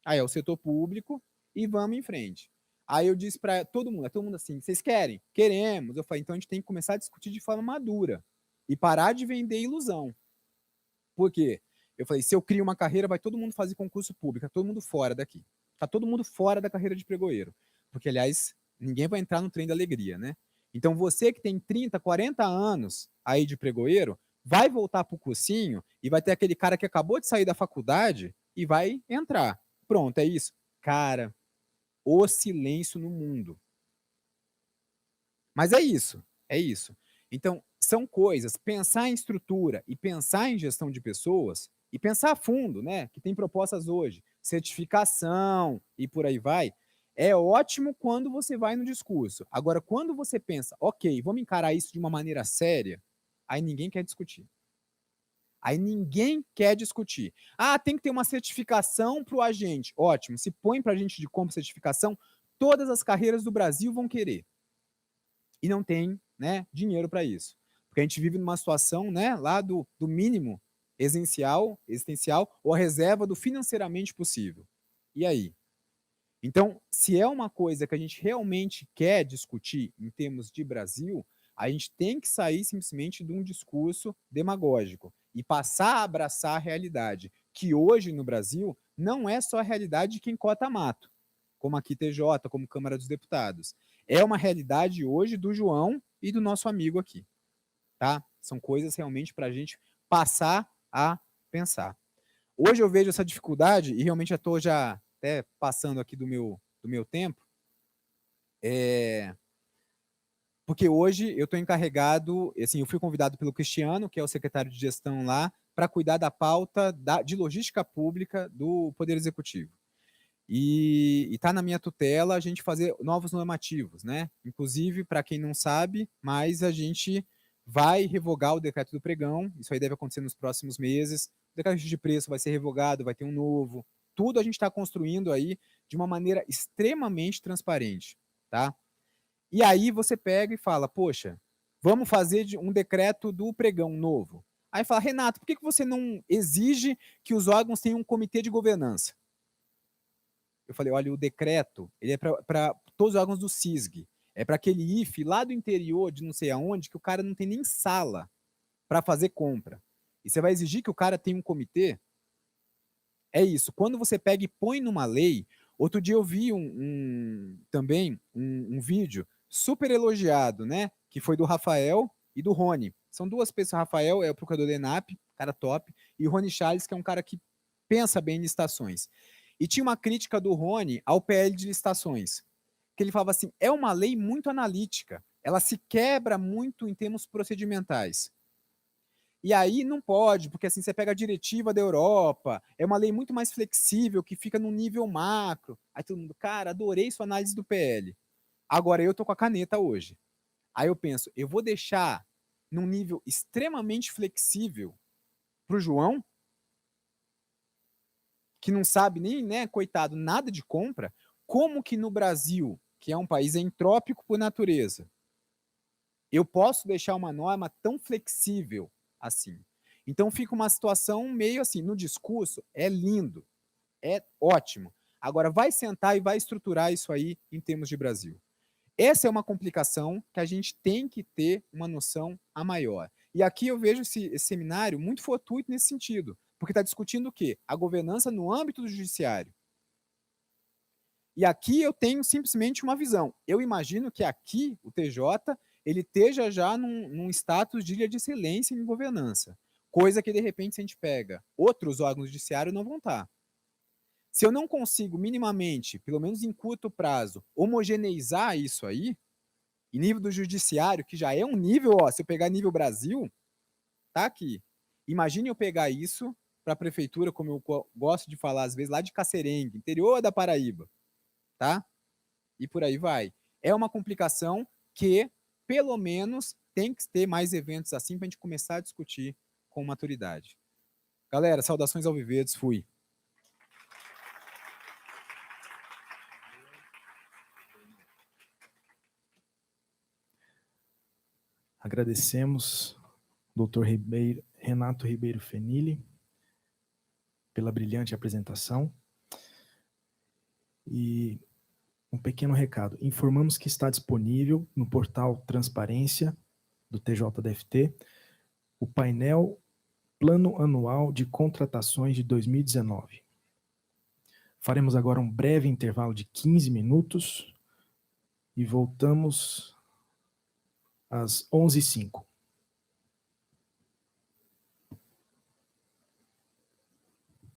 aí é o setor público, e vamos em frente. Aí eu disse para todo mundo assim, vocês querem? Queremos. Eu falei, então a gente tem que começar a discutir de forma madura e parar de vender ilusão. Por quê? Eu falei, se eu crio uma carreira, vai todo mundo fazer concurso público, todo mundo fora daqui. Tá todo mundo fora da carreira de pregoeiro. Porque, aliás, ninguém vai entrar no trem da alegria, né? Então, você que tem 30, 40 anos aí de pregoeiro, vai voltar pro cursinho e vai ter aquele cara que acabou de sair da faculdade e vai entrar. Pronto, é isso. Cara, o silêncio no mundo. Mas é isso, é isso. Então, são coisas, pensar em estrutura e pensar em gestão de pessoas, e pensar a fundo, né? Que tem propostas hoje, certificação e por aí vai, é ótimo quando você vai no discurso. Agora, quando você pensa, ok, vamos encarar isso de uma maneira séria, aí ninguém quer discutir. Aí ninguém quer discutir. Ah, tem que ter uma certificação para o agente. Ótimo, se põe para a gente de compra certificação, todas as carreiras do Brasil vão querer. E não tem, né, dinheiro para isso. Porque a gente vive numa situação, né, lá do mínimo existencial ou a reserva do financeiramente possível. E aí? Então, se é uma coisa que a gente realmente quer discutir em termos de Brasil, a gente tem que sair simplesmente de um discurso demagógico e passar a abraçar a realidade, que hoje no Brasil não é só a realidade de quem cota mato, como aqui TJ, como Câmara dos Deputados. É uma realidade hoje do João e do nosso amigo aqui, tá? São coisas realmente para a gente passar a pensar. Hoje eu vejo essa dificuldade e realmente já estou até passando aqui do meu tempo, porque hoje eu estou encarregado, assim, eu fui convidado pelo Cristiano, que é o secretário de gestão lá, para cuidar da pauta de logística pública do Poder Executivo. E está na minha tutela a gente fazer novos normativos, né? Inclusive, para quem não sabe, mas a gente vai revogar o decreto do pregão, isso aí deve acontecer nos próximos meses, o decreto de preço vai ser revogado, vai ter um novo, tudo a gente está construindo aí de uma maneira extremamente transparente, tá? E aí você pega e fala, poxa, vamos fazer um decreto do pregão novo. Aí fala, Renato, por que você não exige que os órgãos tenham um comitê de governança? Eu falei, olha, o decreto, ele é para todos os órgãos do CISG. É para aquele IFE lá do interior, de não sei aonde, que o cara não tem nem sala para fazer compra. E você vai exigir que o cara tenha um comitê? É isso. Quando você pega e põe numa lei... Outro dia eu vi também um vídeo super elogiado, né? Que foi do Rafael e do Rony. São duas pessoas. Rafael é o procurador da ENAP, cara top, e o Rony Charles, que é um cara que pensa bem em licitações. E tinha uma crítica do Rony ao PL de licitações, que ele falava assim, é uma lei muito analítica, ela se quebra muito em termos procedimentais. E aí não pode, porque assim você pega a diretiva da Europa, é uma lei muito mais flexível, que fica no nível macro. Aí todo mundo, cara, adorei sua análise do PL. Agora eu tô com a caneta hoje. Aí eu penso, eu vou deixar num nível extremamente flexível pro João, que não sabe nem, né, coitado, nada de compra, como que no Brasil, que é um país entrópico por natureza, eu posso deixar uma norma tão flexível assim? Então fica uma situação meio assim, no discurso é lindo, é ótimo. Agora, vai sentar e vai estruturar isso aí em termos de Brasil. Essa é uma complicação que a gente tem que ter uma noção a maior. E aqui eu vejo esse seminário muito fortuito nesse sentido, porque está discutindo o quê? A governança no âmbito do judiciário. E aqui eu tenho simplesmente uma visão. Eu imagino que aqui o TJ ele esteja já num status de ilha de excelência em governança, coisa que de repente se a gente pega outros órgãos judiciários não vão estar. Se eu não consigo minimamente, pelo menos em curto prazo, homogeneizar isso aí, em nível do judiciário, que já é um nível, ó, se eu pegar nível Brasil, tá aqui. Imagine eu pegar isso para a prefeitura, como eu gosto de falar às vezes, lá de Cacerengue, interior da Paraíba, tá? E por aí vai. É uma complicação que, pelo menos, tem que ter mais eventos assim para a gente começar a discutir com maturidade. Galera, saudações ao Viverdes, fui. Agradecemos, Dr. Renato Ribeiro Fenili, pela brilhante apresentação. E um pequeno recado. Informamos que está disponível no portal Transparência do TJDFT o painel Plano Anual de Contratações de 2019. Faremos agora um breve intervalo de 15 minutos e voltamos às 11h05.